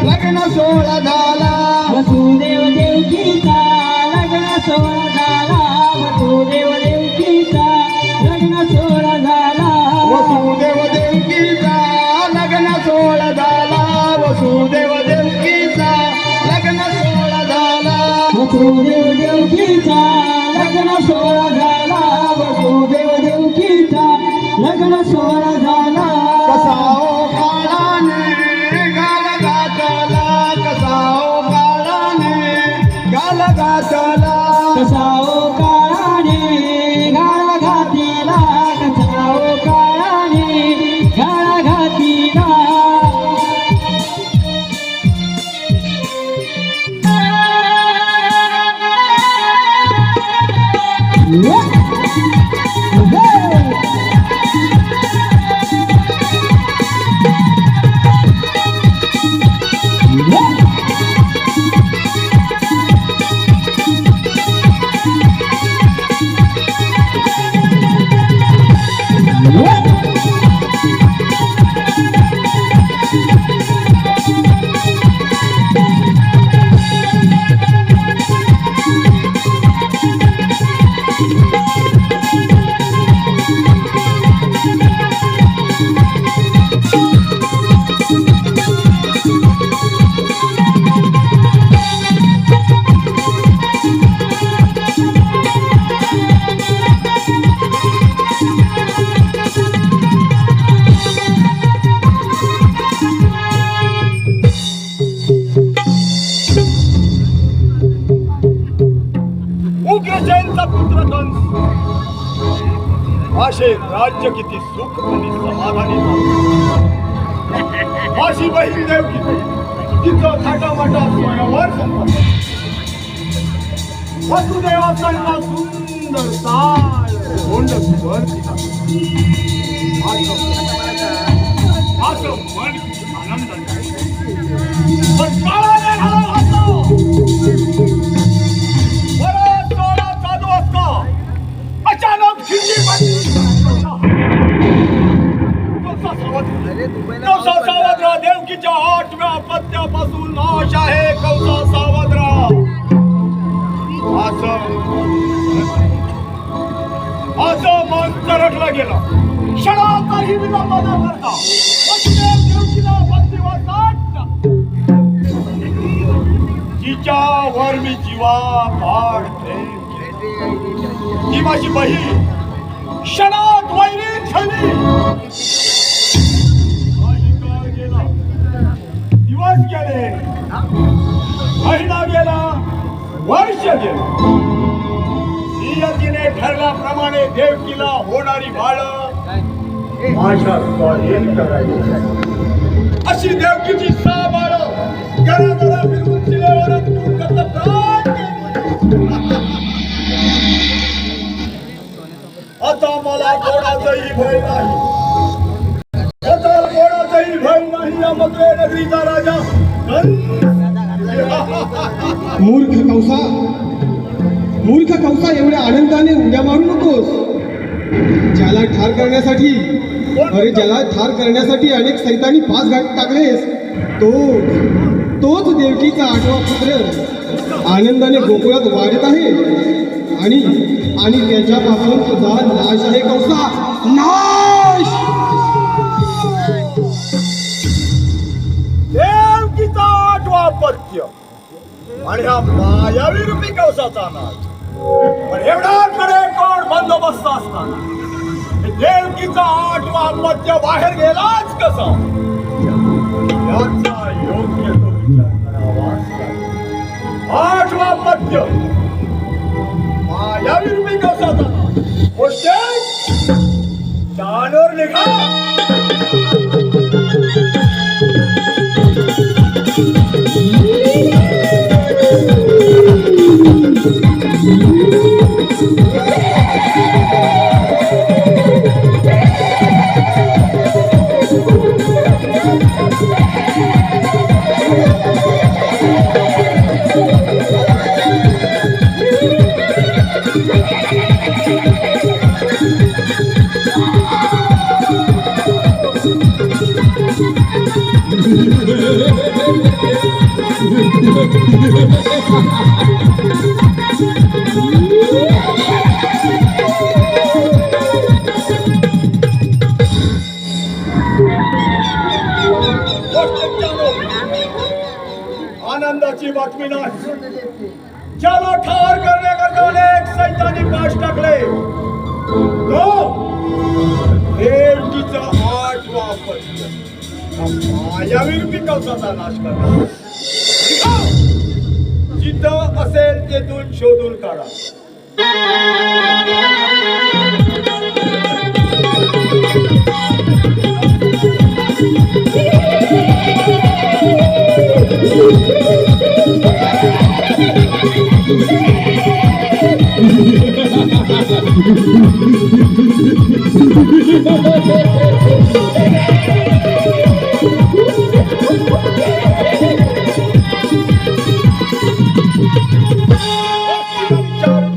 लग्न सोहळा झाला. वसुदेव देवकीचा लग्न सोहळा झाला, वसुदेव देवकीचा लग्न सोहळा झाला. वसुदेव देवकीचा लग्न सोहळा झाला, वसुदेव देवकीचा लग्न सोहळा झाला. वसुदेव देवकीचा लग्न सोहळा झाला, वसुदेव देवकीचा लग्न सोहळा झाला. कसा ओ काळाने गाल घातला, कसा ओ काळाने गाल घातला. कसा ओ काळाने गाळा घातीला, कसा ओ काळाने गाळा घातीला. उग्रसेनचा पुत्र कंस असे राज्य किती सुख आणि समाधानी झाले. माझी बहीण देवकी तिचं थाटामाटा स्वयंवर संपन्न. वसुदेवाचा सुंदर साळ गोंड सुंदर तिचा असं मन आनंद पण काळाने घाला घातला. अचानक खिडकी पडली. कौसा सावधरा देवकीच्या 8व्या पत्त्यापासून नाश आहे. कौसा सावधरा असं मन तरटलं गेलं. क्षणाचाही विलंब न करता वसुदेव देवकीला बंदिवासात जिच्यावर मी जीवापाड प्रेम केलं. ती माझी बहीण क्षणात वैरी झाली. काही काळ गेला, दिवस गेले, महिना गेला, वर्ष गेले. नियतीने ठरल्याप्रमाणे देवकीला होणारी बाळ माझ्या स्वाधीन करायची. अशी देवकीची 6 बाळ घराघरा फिरून शिलेवर आता मला कोणाचंही भय नाही. आता कोणाचंही भय नाही. या मथुरे नगरीचा राजा मूर्ख कौसा एवढ्या आनंदाने उड्या मारू नकोस. ज्याला ठार करण्यासाठी अनेक सैतानी पाच घाट टाकलेस तोच देवकीचा 8वा पुत्र आनंदाने गोकुळात वाढत आहे आणि त्याच्यापासून तुझा नाश आहे कौसा, नाश. देवकीचा 8वा पत्य आणि हा मायावी रूपी कौसाचा नाश. पण एवढा कडेकोट बंदोबस्त असताना देवकीचा 8वा पत्य बाहेर गेलाच कसा याचा योग्य तो विचार करावाच लागेल. 8वा पत्य मायावी रूपी कौसाचा नाश. गोष्टी चालूर निघा. आनंदाची बातमी नाही. ज्याला ठार करण्याकरता अनेक सैतानी पाश टाकले तो देवकीचा 8वा अपत्य मायावी कवसाचा नाश करणार. जिथं असेल तेथून शोधून काढा.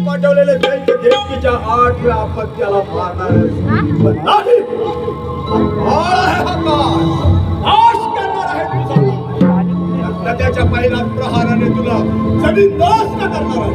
पाठवलेले देवकीच्या 8व्या अपत्याला मारणार पण नाही. त्याच्या पहिल्या प्रहाराने तुला जमीन दोस्त करणार आहे.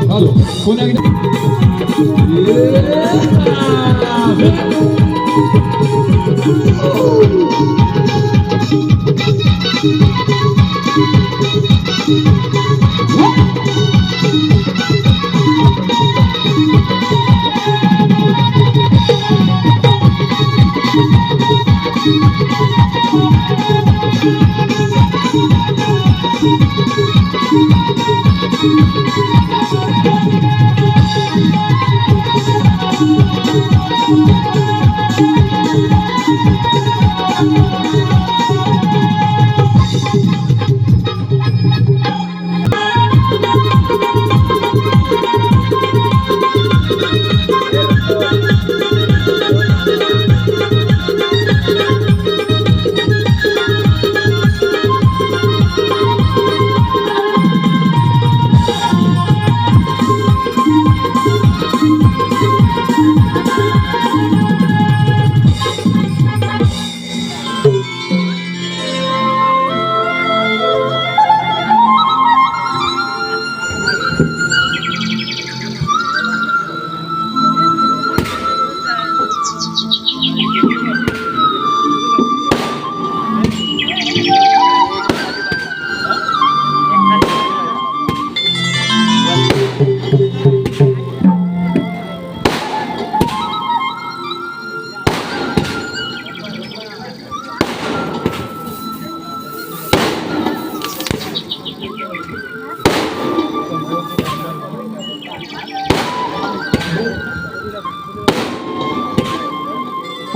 हॅलो पुन्हा एकदा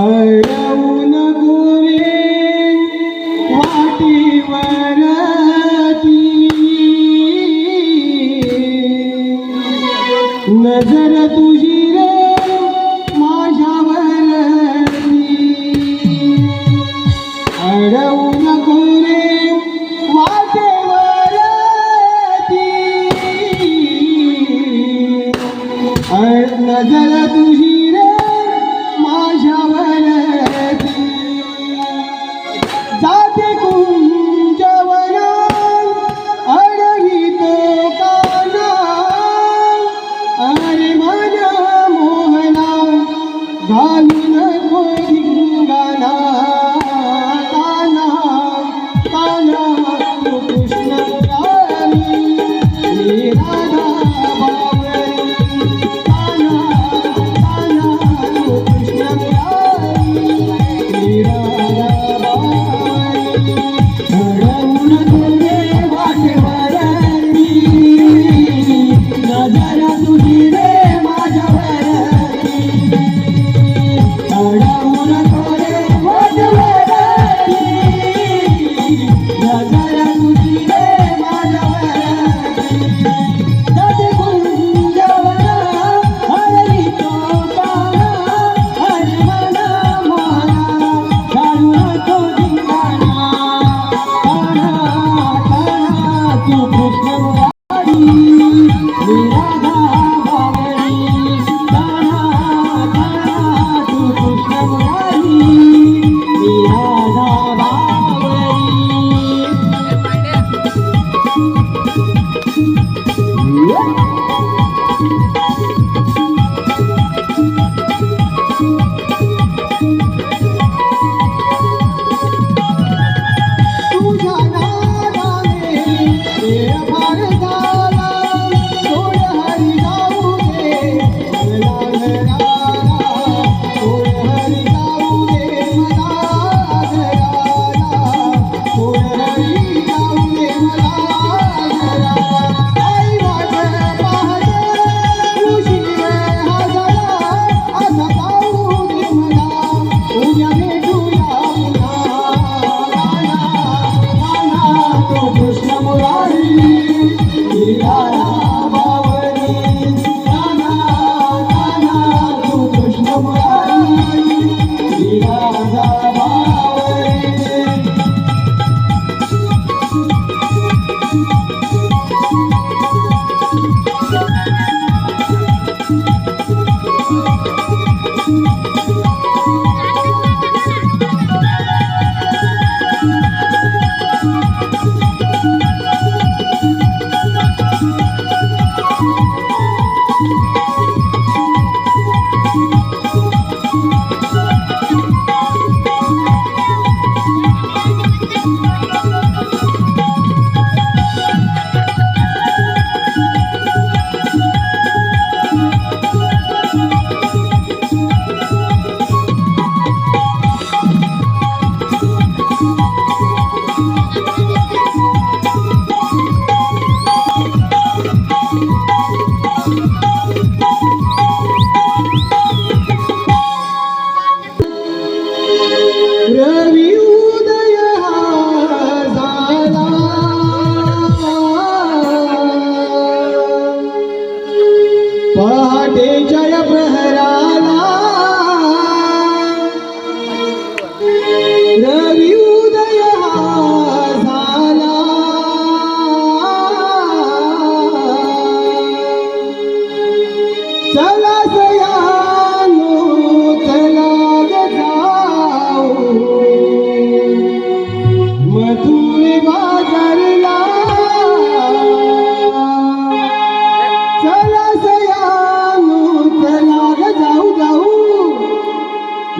अडवून गोरे वाटेवरती नजर तुझी रे माझ्यावरती अडवून गोरे वाटेवरती नजर तुझी रे माझ्यावरती जाते कुंजवना अडवितो काना अरे माझ्या मोहना घालून धिंगाणा काना काना तू कृष्ण राणी मी राधा बावरी काना काना तू कृष्ण राणी मी राधा बावरी अडवून तुझे वाटेवरती नजर तुझी रे माझ्यावरती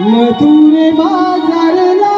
मथुरे बाजारला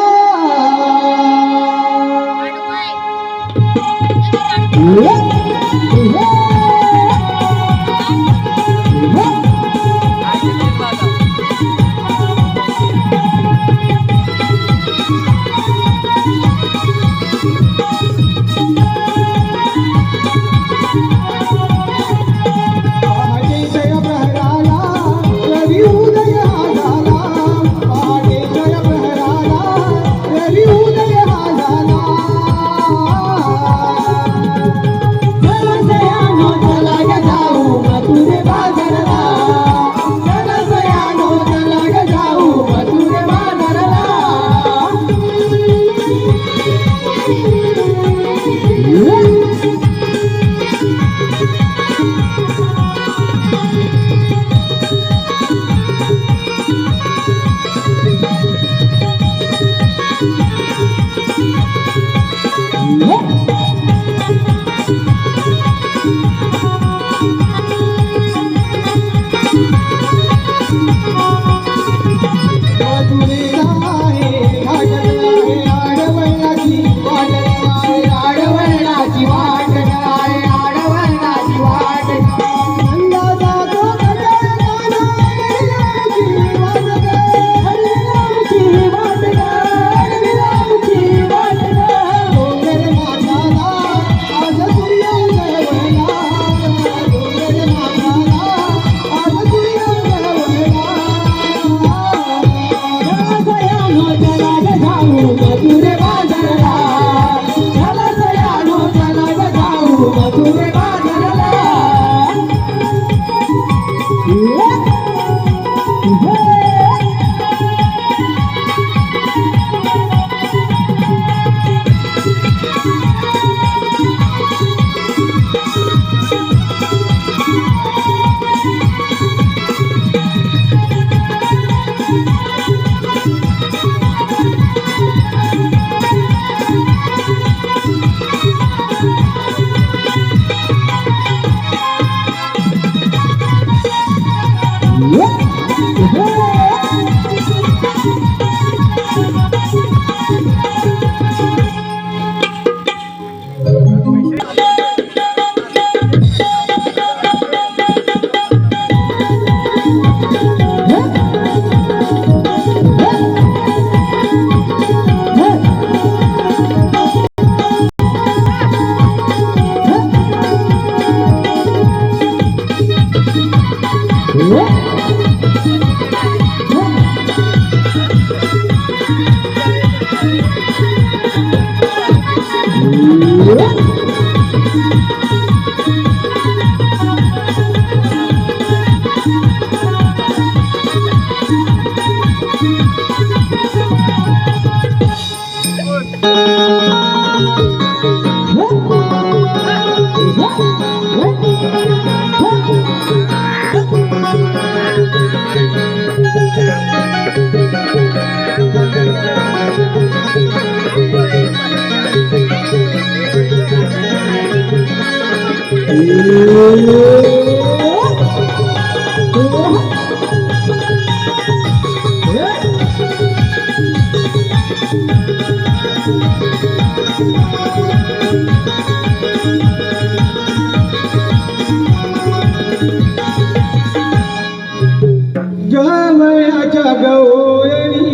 गवळ्याच्या गवळणी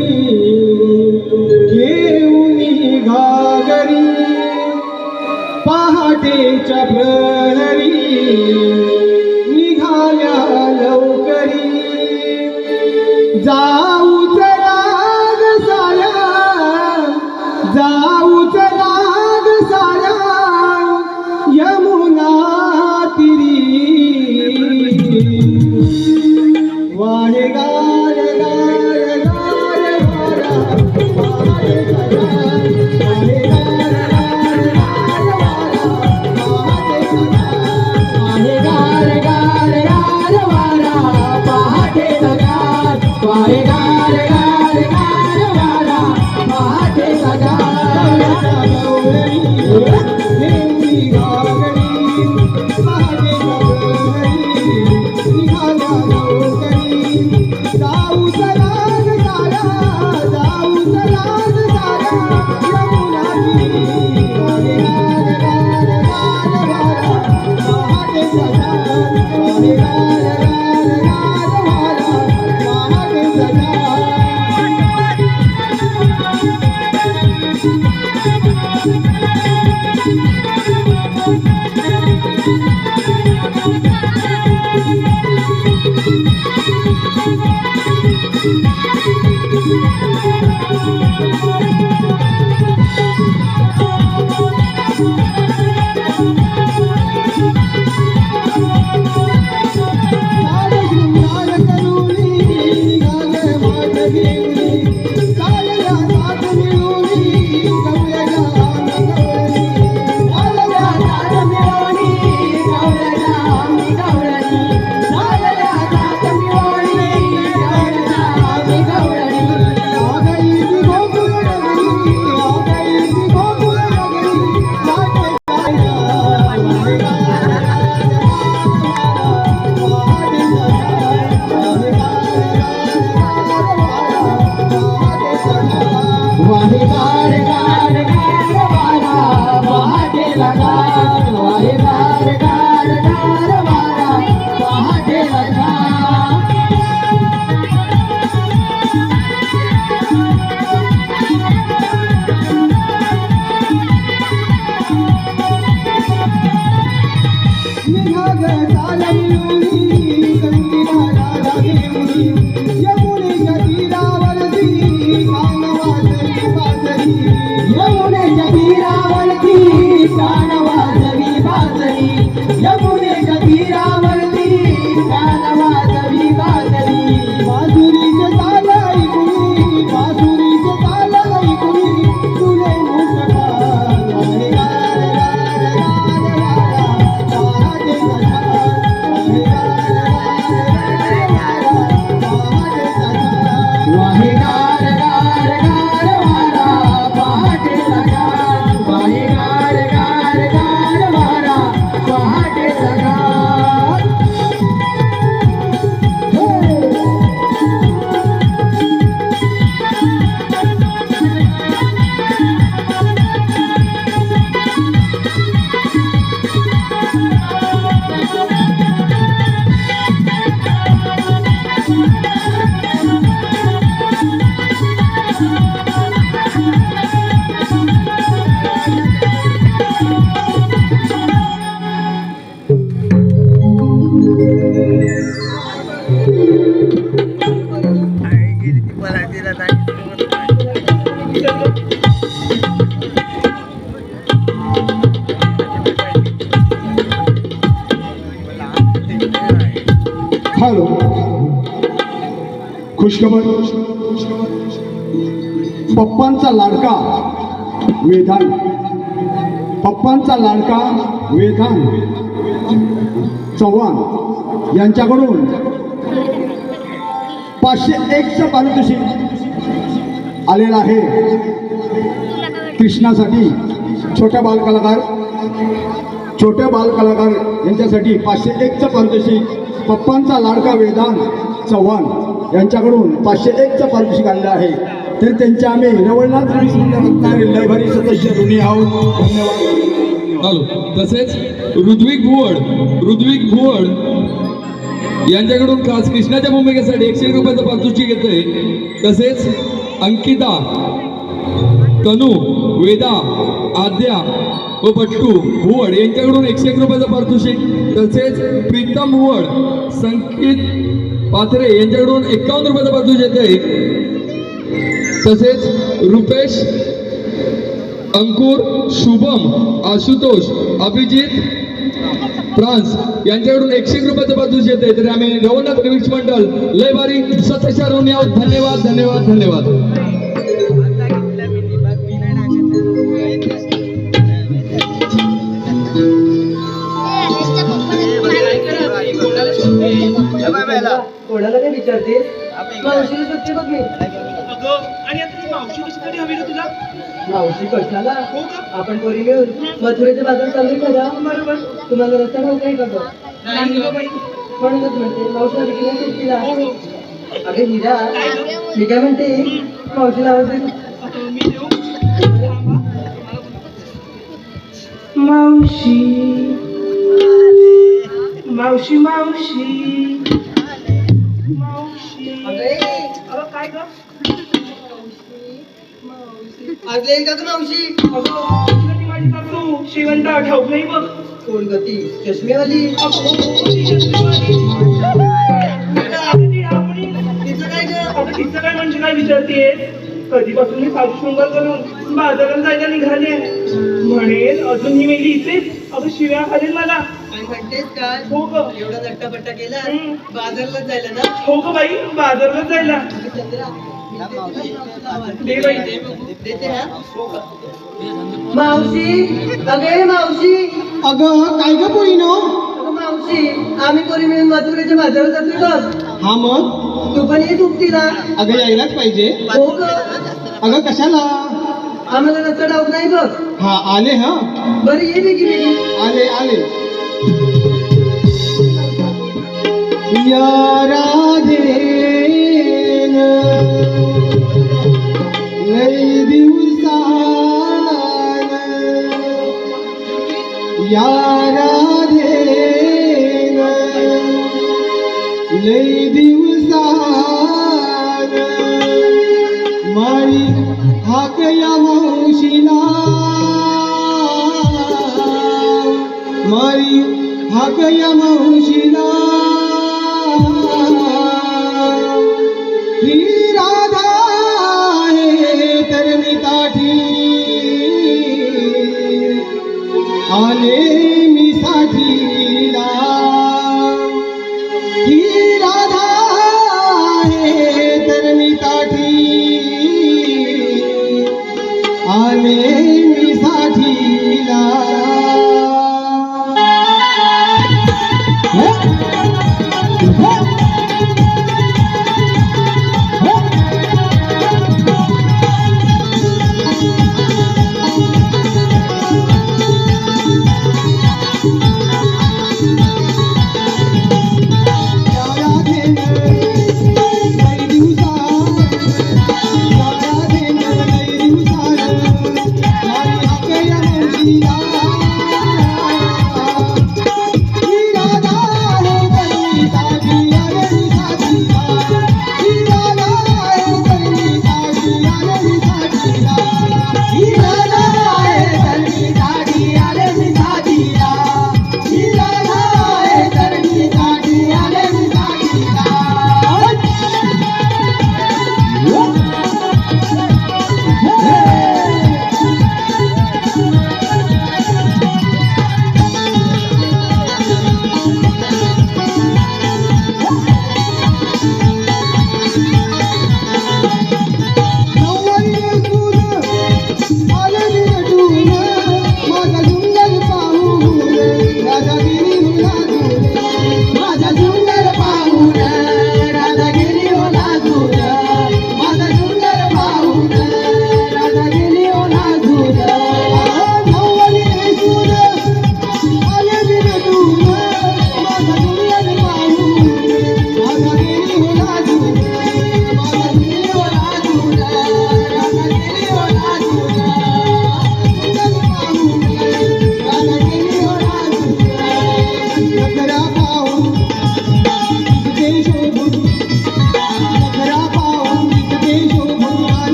घेऊन घागरी पहाटेच्या प्रहरी निघाल्या लवकरी जाऊच राग साऱ्या जाऊच राग साऱ्या यमुना तिरी वाहे गार गार गार वारा वाहे गार वाहे गार गार गार वारा पहाटे लगार वाहे गार गार गार वारा पहाटे लगार देवी गागरी पहाटे लगारी निघाल्या लवकरी जाऊ सराग सारा हॅलो, खुशखबर. पप्पांचा लाडका वेदांत, पप्पांचा लाडका वेदांत चव्हाण यांच्याकडून 501चं पारितोषिक आलेलं आहे. कृष्णासाठी छोट्या बालकलाकार यांच्यासाठी 501चं पारितोषिक पप्पांचा लाडका वेदांत चव्हाण यांच्याकडून 501चं पारितोषिक आलेलं आहे. तर त्यांच्या आम्ही रवळनाथ लयभारी सदस्य ऋणी आहोत. धन्यवाद. हॅलो. तसेच ऋत्विक भुवड यांच्याकडून खास कृष्णाच्या भूमिकेसाठी 101 रुपयाचं पारितोषिक येतंय. तसेच अंकिता, तनू, वेदा, आद्या व बट्टू भुवड यांच्याकडून 101 रुपयाचं पारितोषिक. तसेच प्रीतम भुवड, संकेत पाथरे यांच्याकडून 51 रुपयाचं पारितोषिक येतंय. तसेच रुपेश, अंकुर, शुभम, आशुतोष, अभिजित, फ्रान्स यांच्याकडून 101 रुपयाचं पारितोषिक येते. तर आम्ही रवळनाथ रिमिक्स मंडळ लयभारी सदस्य ऋणी आहोत. धन्यवाद, धन्यवाद, धन्यवाद. कोणाला काय विचारते? मावशीला सुट्टी बघ. आणि आता ती मावशी कशी तरी हवी ना तुला? मावशी कशाला? हो का? आपण पोरी मिळून मथुरेच्या बाजार चालू करा. बरोबर. तुम्हाला रस्ता भाऊ काय करतो? नाही गं बाई. म्हणूनच म्हणते मावशीला विकल्या सुट्टीला. हो हो. अगे हिरा, मी काय म्हणते मावशीला आवाज दे. मी देऊ? मावशी मावशी मावशी मावशी. अगं काय गं? आज येईल का मावशी? अगं तुला ती माझी सासू श्रीवंत ठाऊक नाही बघ. कोण गती? चष्मेवाली. अगं ती चष्मेवाली. अगं ती राबडी. तिचं काय ग? अगं ती असं काय म्हणजे काय विचारतेस? कधीपासून मी सावजी शृंगार करून बाजारात जायला निघाले म्हणेल अजून ही मेली इथेच. अगं शिव्या खालील मला. काय म्हणतेस काय हो ग. एवढा नट्टापट्टा केला हम्म. बाजारला जायला ना हो ग बाई, बाजारात जायला. चंद्रा दे बाई. देते हा मावशी अगे मावशी अगं काय ग पोरीनो? अगं मावशी आम्ही पोरी मिळून मथुरेच्या बाजारात जातोय बघ. हा मग तू पण ये दुपटीला. अगं यायलाच पाहिजे. हो ग. अगं कशाला? आम्हाला रस्ता डाऊट नाही बघ. हा आले हा बरं ये बेगी बेगी. आले आले. या राधेन लय दिवसान या राधेन लय दिवसान मारी हाक या मावशीला मारी हाक या मावशीला ही राधा आहे तरणी काठी आले मी साठीला ही राधा आहे तरणी काठी आले मी साठीला. या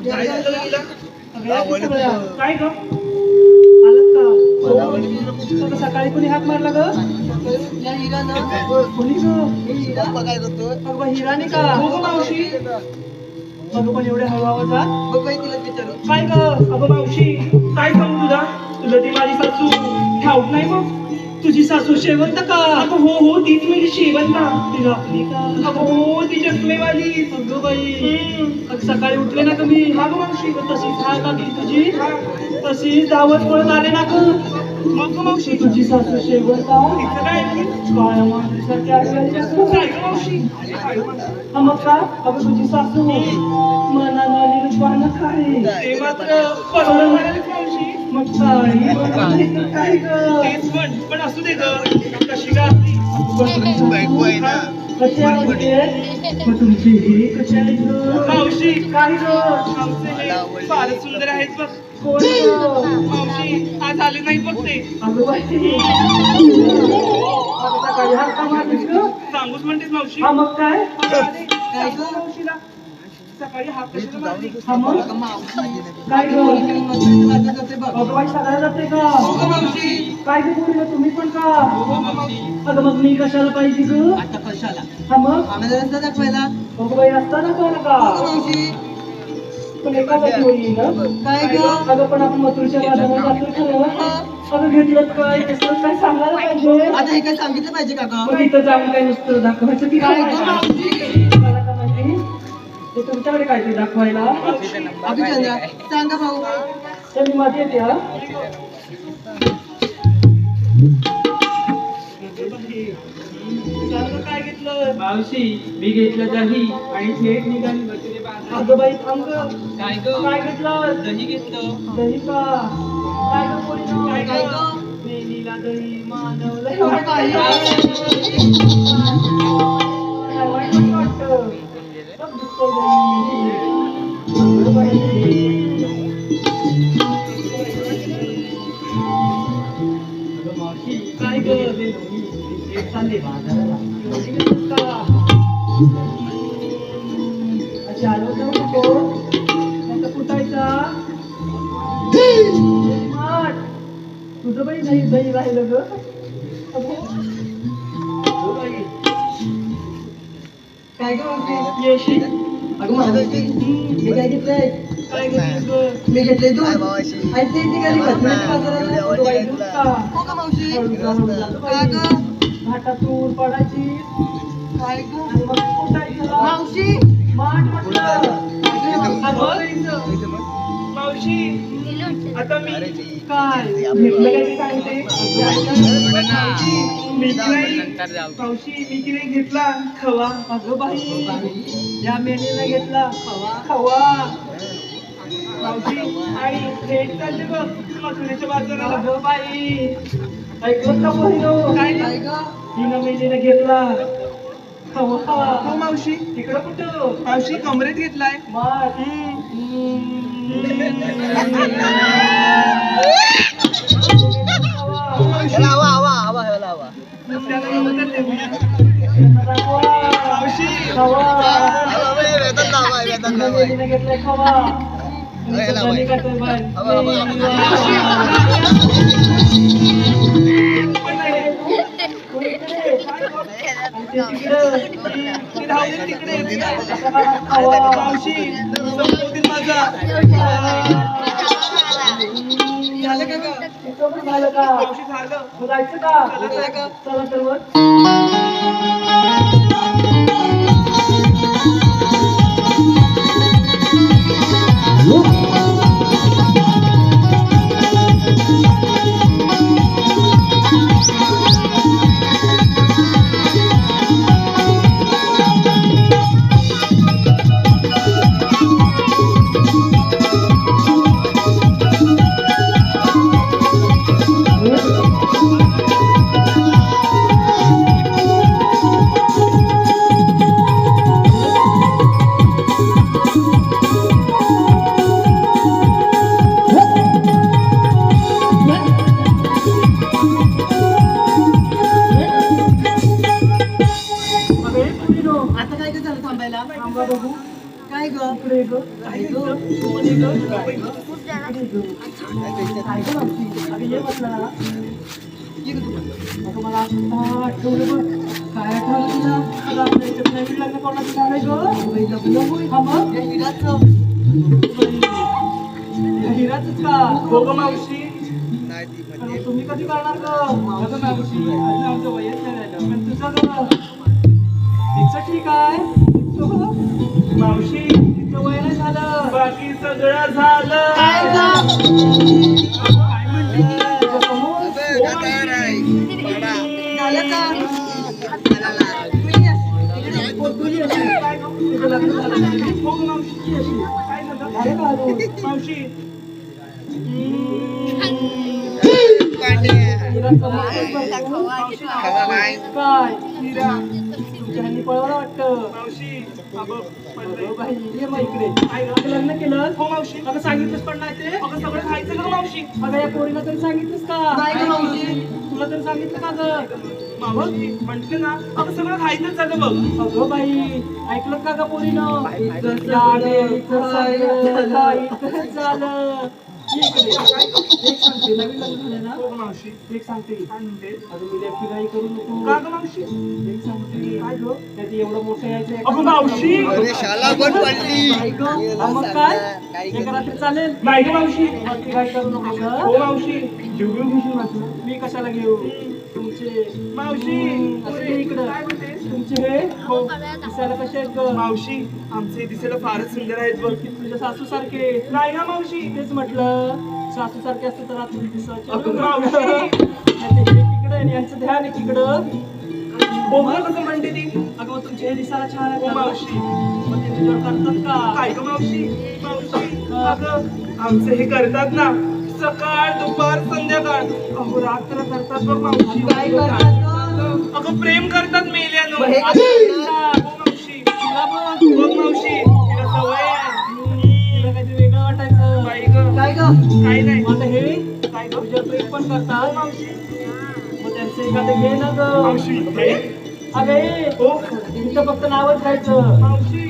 काय ग आलात का आता सकाळी कोणी हात मारला ग कोणी ग अगं बा, हिराने का हो ग मावशी अगं पण एवढ्या हळू आवाजात काय ग अगं मावशी काय सांगू तुला ती माझी सासू ठाऊक नाही मग तुझी सासू शेवंत का अगं हो तीच म्हणजे शेवंता ती आपली का अगं हो ती चष्मेवाली अगं बाई अगं सकाळी उठले ना कमी हा ग मावशी तशीच हाय का तुझी तशीच धावत पळत आले ना ग मग मावशी तुझी सासू शेवंता काय मावशीसारखी काय ग मावशी मग काय अगं तुझी सासू मनानं आणि रूपानं काय ते मात्र परवडून म्हणालीस मावशी मग काय तेच पण असू दे ग कशी का असली कशी आहे मग तुमची ही कशी आहे मावशी काय ग आमचे हे फारच सुंदर आहेत बघ कोण मावशी आज आले नाही बघ ते अगं बाई सकाळी हात का मारलीस ग सांगूच म्हणतेस मावशी हा मग काय मावशीला सकाळी हात कशाला मारली हा मग काय ग अगं बाई सगळ्या जाते का काय ग बोलली तुम्ही पण का अगं मग मी कशाला पाहिजे ग आता कशाला हा मग रस्ता दाखवायला अगं बाई रस्ता दाखवायला का पण एका जाती होईल ना काय ग अगं पण आपण मथुरच्या बाजारात जातो खरं अगं घेतलं काय कसं काय सांगायला पाहिजे आता हे काय सांगितलं पाहिजे का मग इथं जाऊन काय नुसतं दाखवायचं की काय मला का माहिती ते तुमच्याकडे काहीतरी दाखवायला अभिचंद्रा सांगा भाऊ तर मी माझी येते हा काय घेतलं मावशी मी घेतलं दही आणि थेट निघाली अगं बाई थांब काय घेतलं दही घेतलं दही का काय ग पोरी काय ग मेलीला दही मानवलं वाटतं काय ग चालले बाजाराला चालू नको कुठायचा तुझं बाई नाही दही राहिलं ग काय ग येशी अगं मी काय घेतलंय काय घेतलं मी घेतलंय दूध आणि ते निघाली घाटातून पडायची काय ग आणि मग कुठायचं मावशी मावशी आता मी काय घेतलं काय सांगते मावशी मी की नाही घेतला खवा अगं बाई या मेणीला घेतला खवा मावशी आणि थेट चालले बघ मथुरेच्या बाजाराला अगं बाई ऐकलं का बहिणो काय ग हिनं मेणीला घेतला हो मावशी तिकडं कुठं मावशी कमरेत घेतलाय घेतलाय खवा झालं का जायचं का चला तर काय ग इकडे ग काय ग कोणी ग काय ग काय ग मावशी अगं ये म्हटलं अगं मला आता आठवलं बघ काय आठवलं तुला अगं आपल्या इथं नवीन लग्न कोणाचं झालंय ग लग्न होईल हा मग हिराचंच का हो ग मावशी अगं तुम्ही कधी करणार ग अगं मावशी अजून आमचं वयच नाही राहिलं पण तुझं ग तिचं ठीक आहे मावशी तिचं वय नाही झालं बाकी सगळं झालं काय म्हणते तुझ्यासमोर? झालं का काय गं? तुझं लग्न झालं नाही? हो गं मावशी अशी. काय झालं? झालं का अजून? मावशी काय हिरा तुमच्या ह्यांनी पळवलं वाटतं मावशी अगं बाई ये मग इकडे काय गं, लग्न केलं हो मावशी अगं सांगितलंच पण नाही ते अगं सगळं खायचं का मावशी अगं या पोरीला तरी सांगितलंस का नाही गं मावशी. तुला तरी सांगितलं का गं मावशी म्हणते ना अगं सगळं खायचंच झालं बघ अगं बाई ऐकलं का गं पोरीनं झालं एक सांगते नवीन लग्न झालं ना मावशी एक सांगते काय म्हणते अगं मी लेफ्टी गाई करू नको का गं मावशी एक सांगते काय गं त्यात एवढं मोठं यायचं अगं मावशी मग काय एका रात्री चालेल नाही गं मावशी लेफ्टी गाई करू नको गं हो मावशी जीव घेऊन घेशील माझं मी कशाला घेऊ तुमचे मावशी असते इकडं काय म्हणते तुमचे हे हो दिसायला कसे आहेत गं मावशी आमचे दिसायला फारच सुंदर आहेत बघ तुझ्या सासू सारखे नाही ना मावशी तेच म्हटलं सासू सारखे असते तर रात्री दिसायचे तिकडे आणि यांचं ध्यान एकीकडं बोलणं कसं म्हणते ती अगं मग तुमचे हे दिसायला छान आहे मावशी मग ते तुझ्यावर करतात का काय गं मावशी मावशी अगं आमचे हे करतात ना सकाळ दुपार संध्याकाळ अहो रात्र करतात बघ मावशी काय करतात अगं प्रेम करतात मेल्यानं मग हे मावशी तिला बघ मावशी तिला सवय आहे तिला काहीतरी वेगळं वाटायचं बाई गं काय ग काय नाही आता हे काय गं तुझ्या प्रेम पण करतात मावशी मग त्यांचं एखादं घे ना गं मावशी अगं हे हो तिथं फक्त नावच घ्यायचं मावशी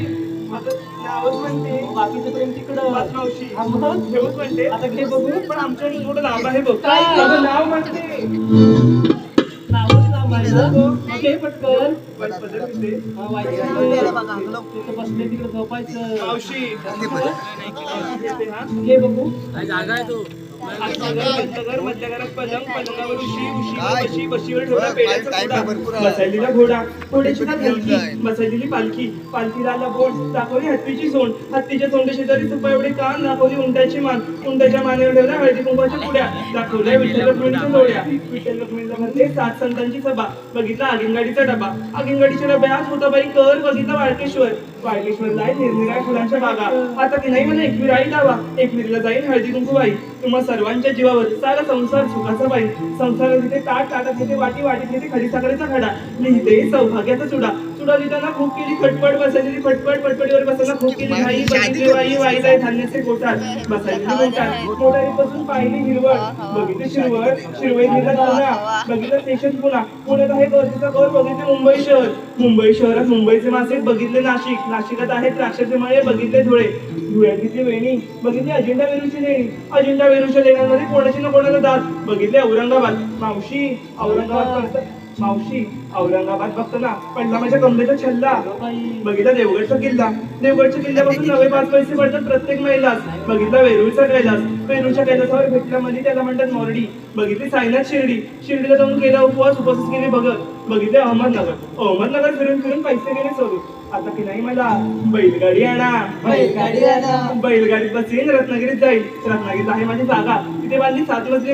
आता नावच म्हणते बाकीचं प्रेम तिकडं मावशी ठेवच म्हणते आता घे बघू पण आमच्याकडे थोडं लांब आहे बघ काय नाव म्हणते नावच लांबायचं घे पटकन तिथं बसले तिकडे झोपायचं मावशी घे बघू जागा आहे तो मधल्या घरात पलंग पलंगावर उशी बशीवर ठेवला पेड्याचा बसायलेला घोडा घोड्याची बसायलेली पालखी पालखीला आला बोट दाखवली हत्तीची सोंड हत्तीच्या सोंड शेजारी तुपा एवढे कान दाखवली उंटाची मान उंटाच्या मानेवर ठेवल्या हळदी कुंकवाच्या पुड्या दाखवल्या विठ्ठल रुक्मिणीच्या जोड्या विठ्ठल रुक्मिणीला म्हणते 7 संतांची सभा बघितला आगीनगाडीचा डबा आगीनगाडीच्या डब्यात होता बाई कर बघितला वाळकेश्वरला आहे निरनिराळ्या फुलांच्या बागा आता की नाही मला एकविराई लावा एकविरीला जाईल हळदी कुंकू बाई तुम्हा सर्वांच्या जीवावर सारा संसार सुखाचा बाई संसार लिहिते ताटात लिहिते वाटीत लिहिते खडी साखरेचा खडा लिहिते सौभाग्याचा चुडा लिहिताना खूप केली खटपट बसायची फटफटीवर बसायला खूप केली घाई बघितली वाई जाय धान्याचे कोठार बसायची मोटारीपासून पाहिली हिरवळ बघितली शिरवळीत लिहिला दाना बघितलं स्टेशन पुण्यात आहे गर्दीचा घर बघितले मुंबई शहरात मुंबईचे मासे बघितले नाशिकात आहेत द्राक्षाचे मळे बघितले धुळ्यात घेतली वेणी बघितली अजिंठा वेरूळच्या लेण्यांमध्ये कोणाची ना कोणाला दात बघितले औरंगाबाद औरंगाबाद बघताना पडला माझ्या कमरेचा छल्ला बघितला देवगडचा किल्ल्यापासून 9.5 पैसे पडतात प्रत्येक महिलास बघितला वेरूळचा कैलासावर भेटला मध्ये त्याला म्हणतात मोरडी बघितली साईनाथ शिर्डीला जाऊन केला उपवास केले बघितले अहमदनगर फिरून पैसे गेले सोडून आता की नाही मला बैलगाडी आणा बैलगाडीत बसेन रत्नागिरीत जाईल रत्नागिरीत आहे माझी जागा तिथे बांधली 7 मजली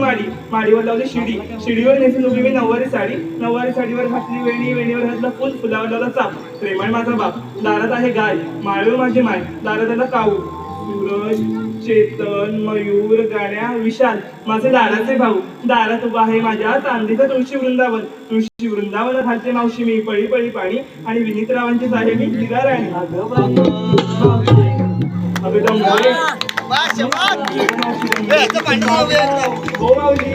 माडीवर लावली शिडीवर नेसून उभी मी नऊवारी साडीवर घातली वेणीवर घातला फुलावर लावला चाप प्रेमाळ माझा बाप दारात आहे गाय माळव माझी माय दारात आला काऊ सूरज चेतन मयूर गाड्या विशाल माझे लाडाचे भाऊ दारात उभा आहे माझ्या चांदीचं तुळशी वृंदावन घालते मावशी मी पळी पाणी आणि विनीतरावांचीच आहे मी हिरा राणी हो मावशी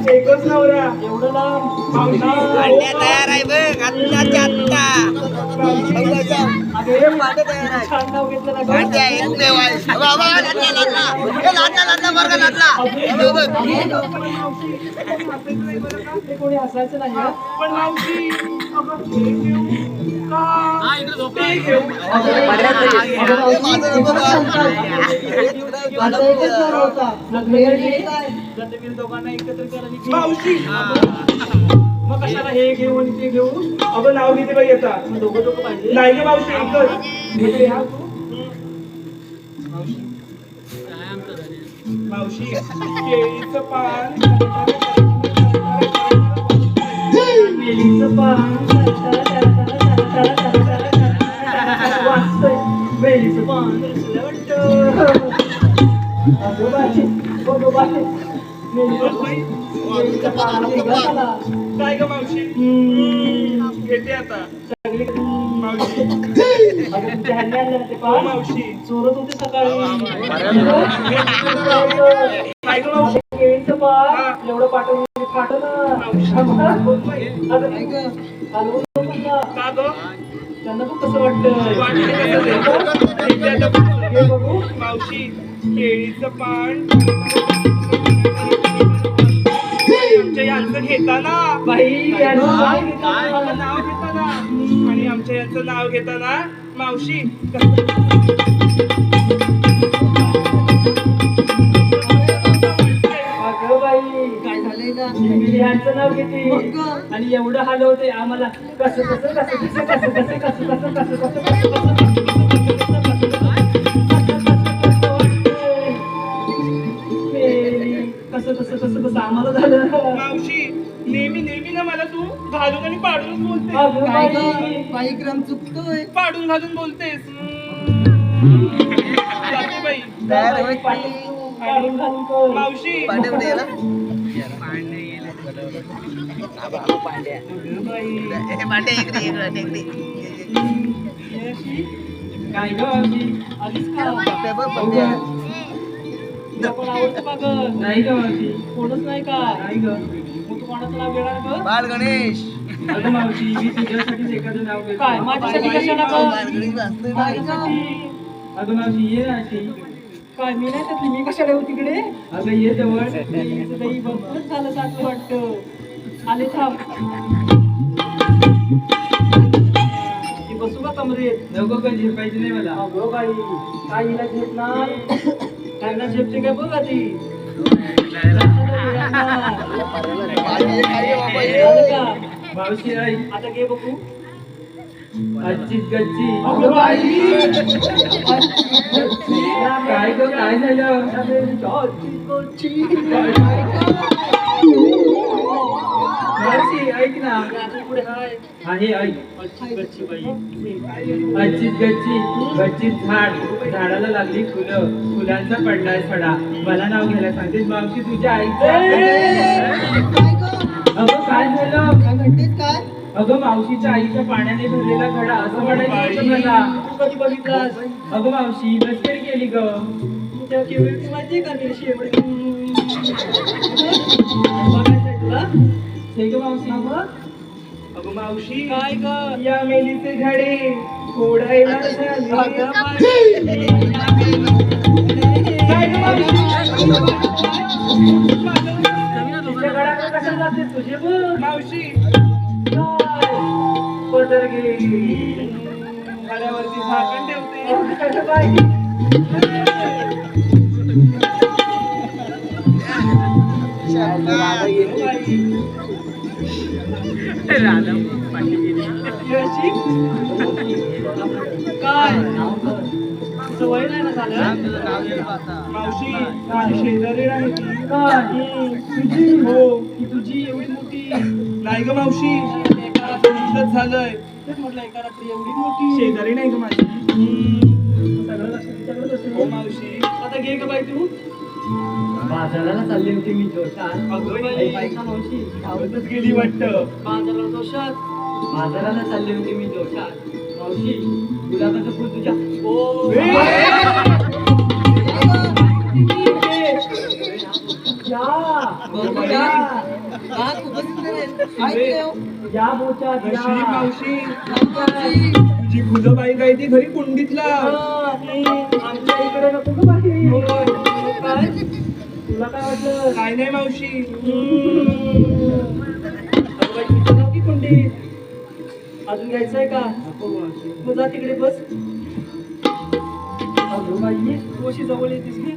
एकच नवरा एवढं लांब मावशी छान नाव घेतलं ना ते कोणी हसायचं नाही हं? पण मावशी दोघांना एकत्र करायची मावशी मग कशाला हे घेऊन ते घेऊन अगं नाव घेते बाई आता दोघं दोघं पाहिजे नाही ग मावशी मावशी केळीचं पान केळीचं पान वाचतंय वेलीचं पान रचलं वाटतं अगं बाई बघ बाई काय ग मावशी घेते आता सगळी मावशी मावशी चोरत होते सकाळी काय ग मावशी केळीचं पान एवढं पाठवून का ग त्यांना पण कसं वाटतं मावशी केळीचं पान आमच्या यांचं घेताना बाई नाव घेताना आणि आमच्या यांचं नाव घेताना मावशी अगं बाई काय झालंय ना यांचं नाव घेते आणि एवढं हलवते आम्हाला कसं कसं कसं कसं कसं कसं कसं कसं कसं कसं कसं कसं कसं कसं आम्हाला झालं मावशी नेहमी नेहमी ना मला तू घालून आणि पाडून बोलते कार्यक्रम चुकतोय पाडून घालून बोलतेस मावशी काय ग आधीच नाही ग मावशी कोणच नाही का नाही ग मग तू कोणाचं नाव घेणार ग बाळ गणेश अगं मावशी मी तुझ्यासाठीच एखादं नाव घेतो काय माझ्यासाठी कशाला अगं मावशी ये ना अशी काय मी नाही तर मी कशाला येऊ तिकडे अगं ये जवळ दही भरपूरच झालं सारखं वाटतं आले थांब बसू का कमरेत नको का झेपायची नाही मला अगं बाई काय हिला झेपणार त्यांना झेपते काय बघ आधी मावशी आई आता घे बघू आजचीच गच्ची काय ग काय झालं मावशी ऐक ना आहे ऐक आजचीच गच्ची गच्चीत झाड झाडाला लागली फुलं फुलांचा पडलाय सडा मला नाव घ्यायला सांगतेस मावशी तुझ्या आईचं अगं काय झालं काय म्हणतेस काय अगं मावशीच्या आईच्या पाण्याने भरलेला खडा असं म्हणायचं मला कधी बघितलास अगं मावशी मस्करी केली ग तुझ्या केवढी माझी का बघायचं तुला हे ग मावशी अगं मावशी काय ग या मेलीचे झाडे फोडायला कशा जाते तुझे मावशी पदर घे घरावरती झाकण ठेवते काय सवय नाही ना झालं मावशी माझी शेजारी आहे तुझी हो ती तुझी एवढी मोठी नाही ग मावशी एका रात्रीच झालंय तेच म्हटलं एका रात्री एवढी मोठी शेजारी नाही ग माझी सगळं हो मावशी आता घे ग बाई तू बाजाराला चालली होती मी जोशात मावशी आवडतच गेली वाटतं बाजाराला जोशात बाजाराला चालली होती मी जोशात मावशी गुलाबाचं फुल तुझ्या या बोच्या घ्या. तुझी फुलं बाई काय ती घरी कुंडीतला आमच्या इकडे नको गं बाई. काय तुला काय वाटलं? काय नाही मावशी अगं बाई, तुझं नाव की कुंडीत? अजून घ्यायचंय का? तू जा तिकडे बस. अगं बाई, तू अशी जवळ येतेस की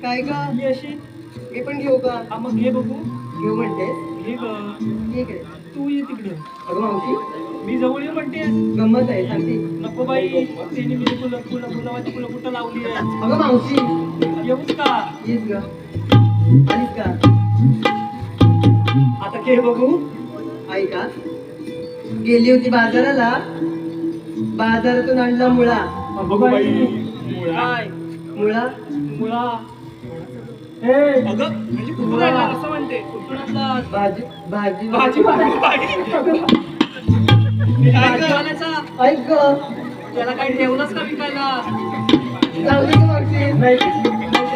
काय का मी अशी. मी पण घेऊ का हा, मग घे बघू. घेऊ म्हणतेस घे ग. ठीक आहे. तू ये तिकडे. अगं मावशी मी जवळ ये म्हणते. गंमत आहे सांगते. नको बाई, तिने मी फुलाची फुलं कुठं लावली आहे. अगं मावशी येऊच का? येस ग आलीस का आता घे बघू. आई का गेली होती बाजाराला बाजारातून आणला मुळा अगं बाई, काय मुळा मुळा. हे अगं म्हणजे कुठून मुळा. आणला असं म्हणते कुठून आणलास? भाजी भाजी भाजीवाल्याचा. ऐक ग त्याला काही ठेवलंच का विकायला? चांगली ग मावशी नाही.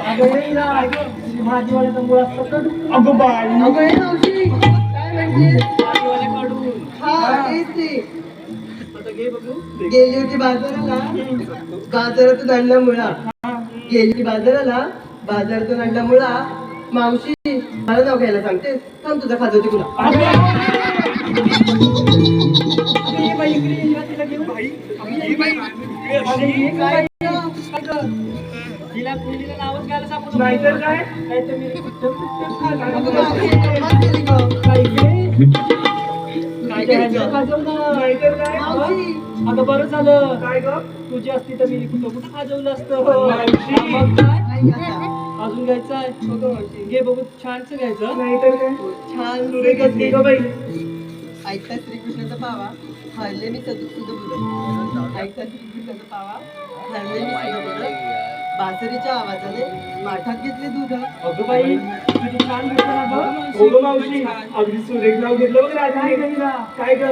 अगं ये ना. भाजीवाल्याचा मुळा सकट. अगं बाई अगं हे मावशी काय म्हणते भाजीवाल्याकडून. हा तेच ते आता घे बघू. गेली होती बाजाराला बाजारातून आणला मुळा गेली होती बाजाराला बाजारातून आणला मुळा मावशी मला नाव घ्यायला सांगतेस थांब तुझा खाजवते तुला अगं ये बाई, इकडे ये. या तिला घेऊन. अगं ये काय? तिला मुलीला नावच घ्यायला सांगू. नाहीतर काय? नाहीतर मी अगं मावशी कमाल केली गं. काय घे? काय घ्यायचं? खाजवलं. नाहीतर काय? मावशी अगं बरं झालं. काय ग तुझी असती तर मी कुठं कुठं खाजवलं असतं. मावशी. मग काय? ऐक आता. अजून घ्यायचं आहे. बघ मावशी घे बघू. छानच घ्यायचं. नाहीतर काय छान सुरेखच घे ग बाई ऐकता श्रीकृष्णाचा पावा हरले मी सुद्धा बोलत ऐकता श्रीकृष्णाचा पावा हरले मी सुद्धा बोलत बासरीच्या आवाजाने माठात घेतले दूध अगं बाई, तुझी छान भेटलं ना गं? हो ग मावशी अगदी सुरेख नाव घेतलं बघ काय राजाने करीला? काय ग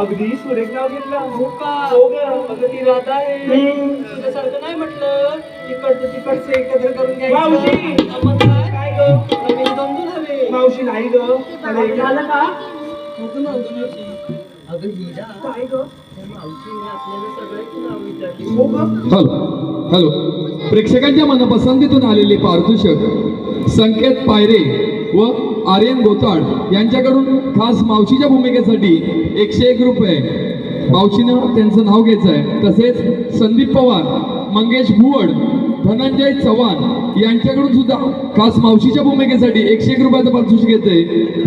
अगदी सुरेख नाव घेतलं हो का? हो ग अगं ती राधा आहे. तुझ्यासारखं नाही म्हटलं. तिकडचं तिकडचं एकत्र करून घ्यायचं. मावशी. मग काय? काय ग नवीन दोन हवे. मावशी नाही ग मला एक झालं का? अगं हिरा काय ग त्या मावशीने आपल्याला सगळ्याची नाव विचारली हो ग हॅलो प्रेक्षकांच्या मनपसंतीतून आलेले पारितोषिक संकेत पायरे व आर्यन गोताड यांच्याकडून खास मावशीच्या भूमिकेसाठी 101 रुपये मावशीनं त्यांचं नाव घ्यायचं आहे. तसेच संदीप पवार, मंगेश भुवड, धनंजय चव्हाण यांच्याकडून सुद्धा खास मावशीच्या भूमिकेसाठी 101 रुपयाचं पारितोषिक येते.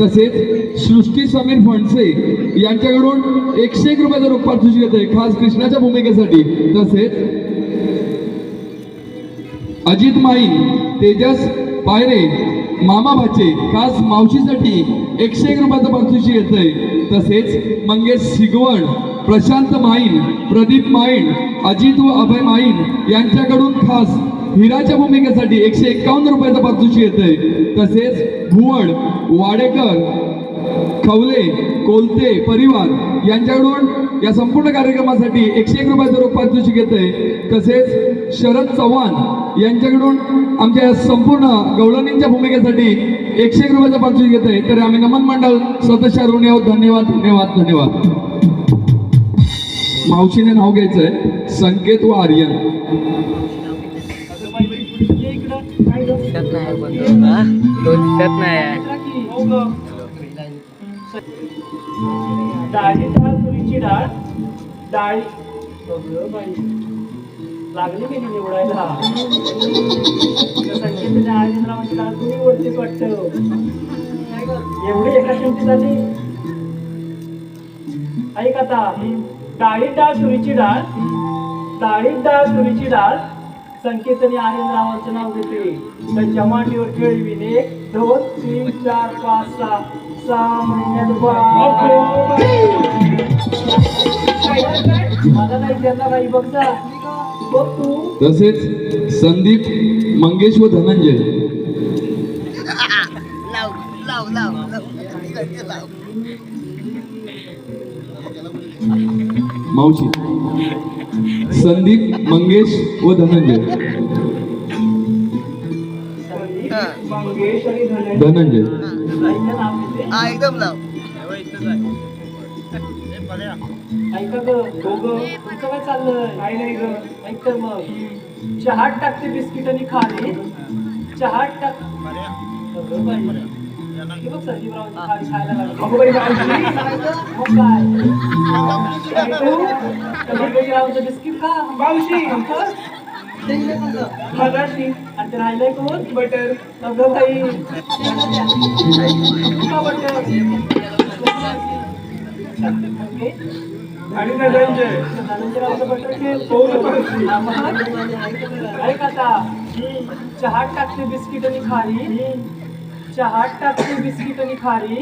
तसेच सृष्टी समीर फणसे यांच्याकडून 101 रुपयाचं पारितोषिक येते खास कृष्णाच्या भूमिकेसाठी. तसेच अजित माईन, तेजस पायरे, मामा भाचे खास मावशीसाठी 101 रुपयाचं पारितोषिक येतंय. तसेच मंगेश सिगवण, प्रशांत माईन, प्रदीप माईन, अजित व अभय माईन यांच्याकडून खास हिराच्या भूमिकेसाठी 151 रुपयाचं पारितोषिक येतंय. तसेच भुवड, वाडेकर, खवले, कोलते परिवार यांच्याकडून या संपूर्ण कार्यक्रमासाठी 101 रुपयाचं रोख पारितोषिक येतंय. तसेच शरद चव्हाण यांच्याकडून आमच्या या संपूर्ण गवळणींच्या भूमिकेसाठी 101 रुपयाचं पारितोषिक येतंय. तर आम्ही नमन मंडळ स्वतः ऋणी आहोत. धन्यवाद धन्यवाद धन्यवाद. मावशीने नाव घ्यायचंय संकेत व आर्यन. ये इकडं. काय गं? हो गं. डाळी डाळ, तुरीची डाळ, डाळी. अगं बाई, लागली मी निवडायला. संकेत आर्यनरावांची डाळ तुम्ही वरतीच वाटतं. एवढी एका किमती झाली. ऐक आता. डाळीत डाळ, तुरीची डाळ, डाळीत डाळ, तुरीची डाळ, संकेत आणि आर्यनरावांचं नाव घेते. त्यांच्या मांडीवर खेळवीन 1 2 3 4 5 6 6 महिन्यात मला नाही त्यांना बाई बघता बघ तू. तसेच संदीप, मंगेश व धनंजय. मावशी संदीप, मंगेश व धनंजय. संदीप, मंगेश आणि धनंजय नाव घेते. एकदम लाव. ऐका ग दोघं तुमचं काय चाललंय? काय नाही ग. ऐक तर मग चहात टाकते बिस्किट आणि खारी. चहात टाक अगं बाई. हे बघ संजीवरावांची खारी खायला लागली. अगं बाई मावशी. मग काय संजीवरावांचं बिस्किट खा मावशी. मगाशी आणि ते राहिलंय कोण? बटर. अगं बाई का बटर? आणि धनंजयरावचं बटर ऐक आता चहात टाकते बिस्किट आणि खारी. चहात टाकते बिस्किट आणि खारी.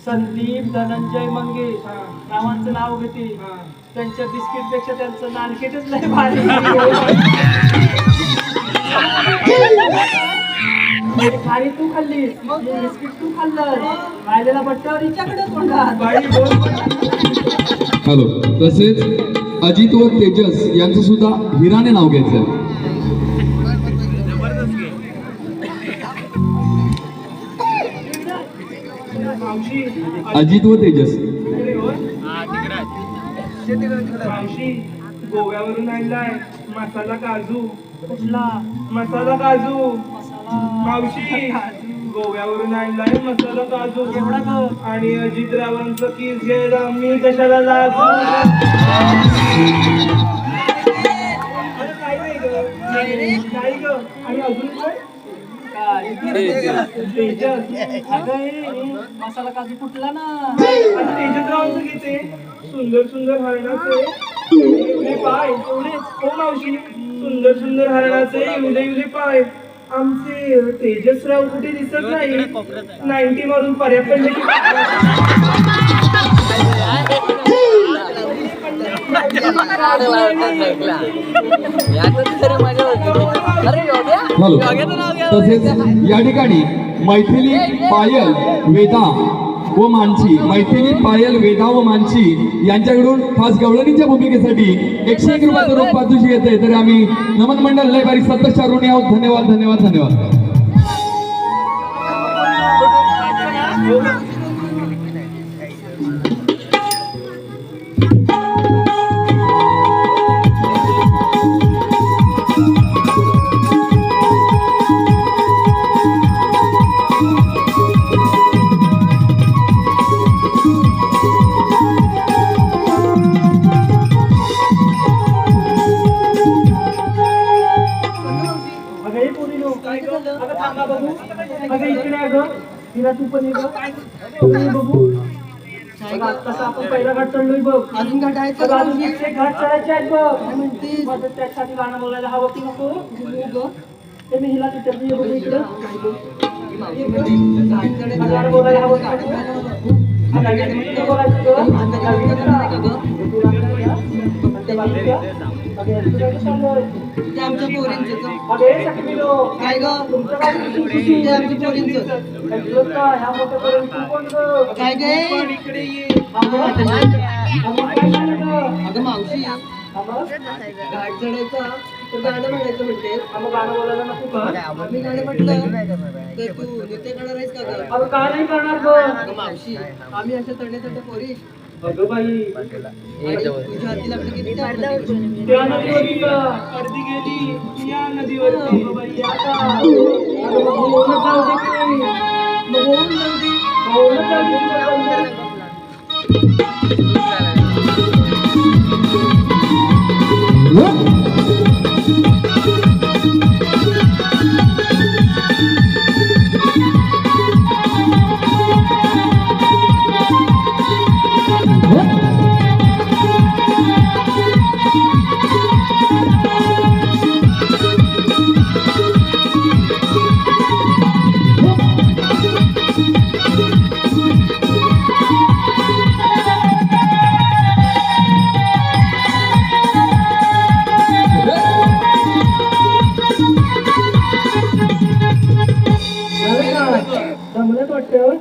संदीप धनंजय मंगेश नावांचं नाव घेते. त्यांच्या बिस्किट पेक्षा त्यांचं नानकेटच लय भारी. खारी तू खाल्लीस बिस्किट तू खाल्लं राहिलेला बट्टर हिच्याकडे तोंडात. हॅलो. तसेच अजित व तेजस यांचं सुद्धा हिराने नाव घ्यायचं. अजित व तेजस. मावशी गोव्यावरून आणलाय मसाला काजू. कुठला मसाला काजू? मावशी गोव्यावरून आणलाय मसाला काजू. एवढा ग. आणि अजितरावांचं किस घ्यायला मी कशाला लागू? नाही ग. आणि अजून कोण? मसाला काजू कुठला ना? तेजसरावांचं घेते. सुंदर सुंदर हरणाचे पाय. हो मावशी सुंदर सुंदर हरणाचे युले युले पाय. आमचे तेजसराव कुठे दिसत नाही. 90 मारून पर्याप्त पडले की तसेच या ठिकाणी मैथिली पायल वेदा व मानसी, मैथिली पायल वेदा व मानसी यांच्याकडून खास गवळणीच्या भूमिकेसाठी 101 रुपयाचं रोख पारितोषिक येते. तर आम्ही नमन मंडळ लय बारीक सत्तर ऋणी आहोत. धन्यवाद धन्यवाद धन्यवाद. हिरा तू पण बघू. तसं आपण पहिला घाट चढलोय बघ. अजून घाट आहेत का? अजून एक घाट चढायचे आहेत बघ. माझं त्यासाठी गाणं बोलायला हवं की नको? ते मी हिला तिथे बघू इकडं गाणं बोलायला हवं ते आमच्या पोरींचं काय ग? ते आमच्या पोरींचं काय गे? अगं मावशी घाट चढायचा तर गाणं म्हणायचं म्हणते. गाणं बोलायला नको का? आम्ही गाणं म्हटलं तर तू नृत्य करणार आहेस का ग? अगं का नाही करणार ग? अगं मावशी आम्ही अशा तडे पोरी. अगं बाई तुझ्या हाती लागलं की त्या नदीवरती अर्धी गेली या नदीवरती. अगं बाई आता अगं मग होऊनच जाऊ दे की. मग होऊन जाऊ दे. होऊनच जाऊ दे. जमलंच वाटतं.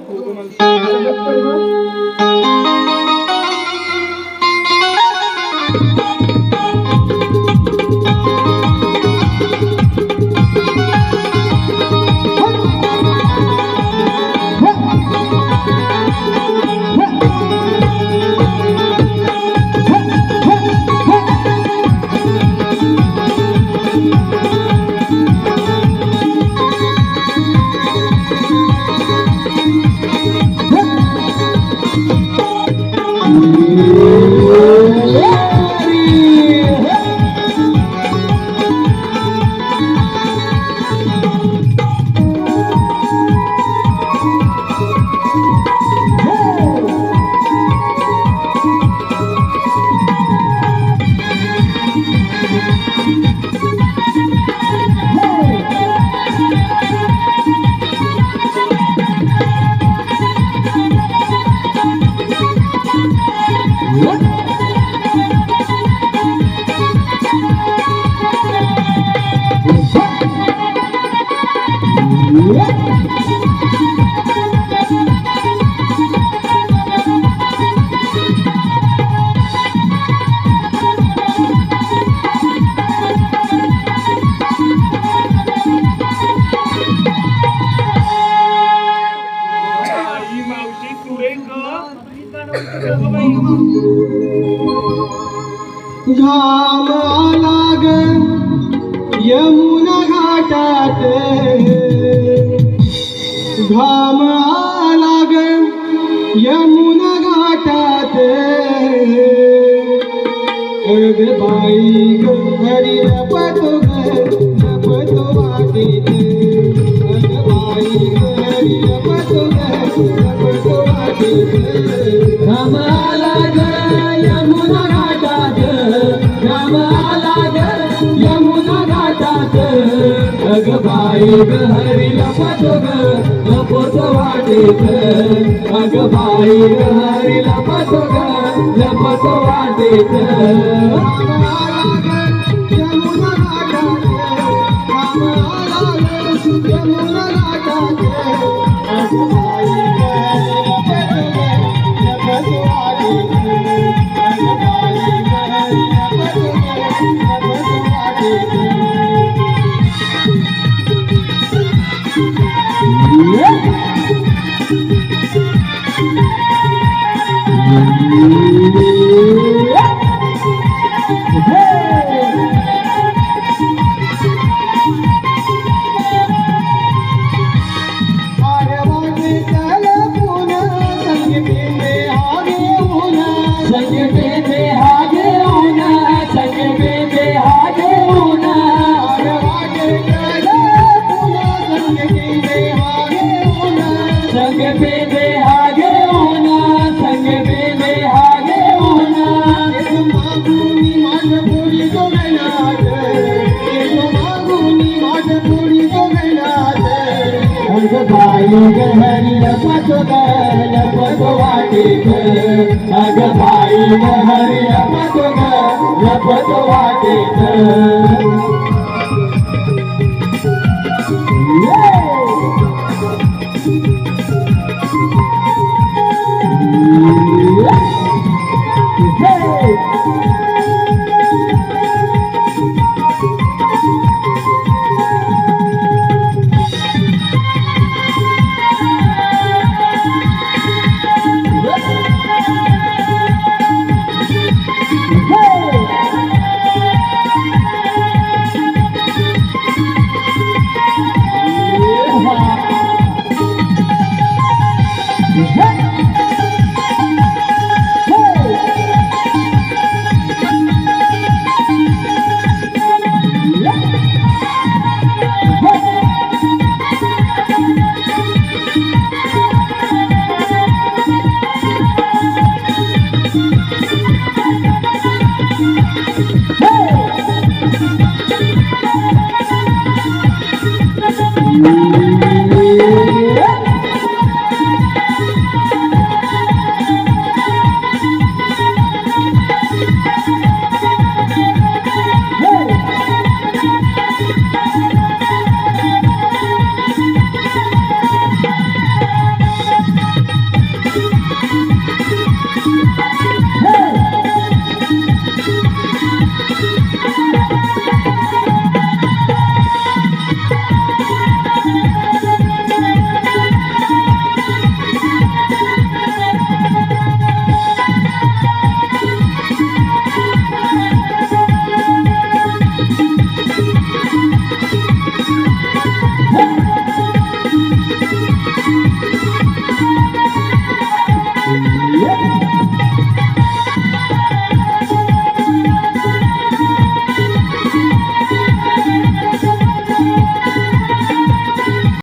घाम आला ग यमुना घाटात घाम आला ग यमुना घाटात अग बाई ग हरी लपतो वाटेत अग बाई ग हरी लपतो वाटेत घाम आला ग यमुना घाटात घाम आला ग यमुना घाटात अग बाई ग हरी लपतो वाटेत अग बाई ग हरी लपतो वाटेत यमुना घाटात घाम आला ग यमुना घाटात अग बाई ग हरी लपतो वाटेत अग बाई ग हरी लपतो वाटेत अग बाई ग हरी लपतो वाटेत Hey!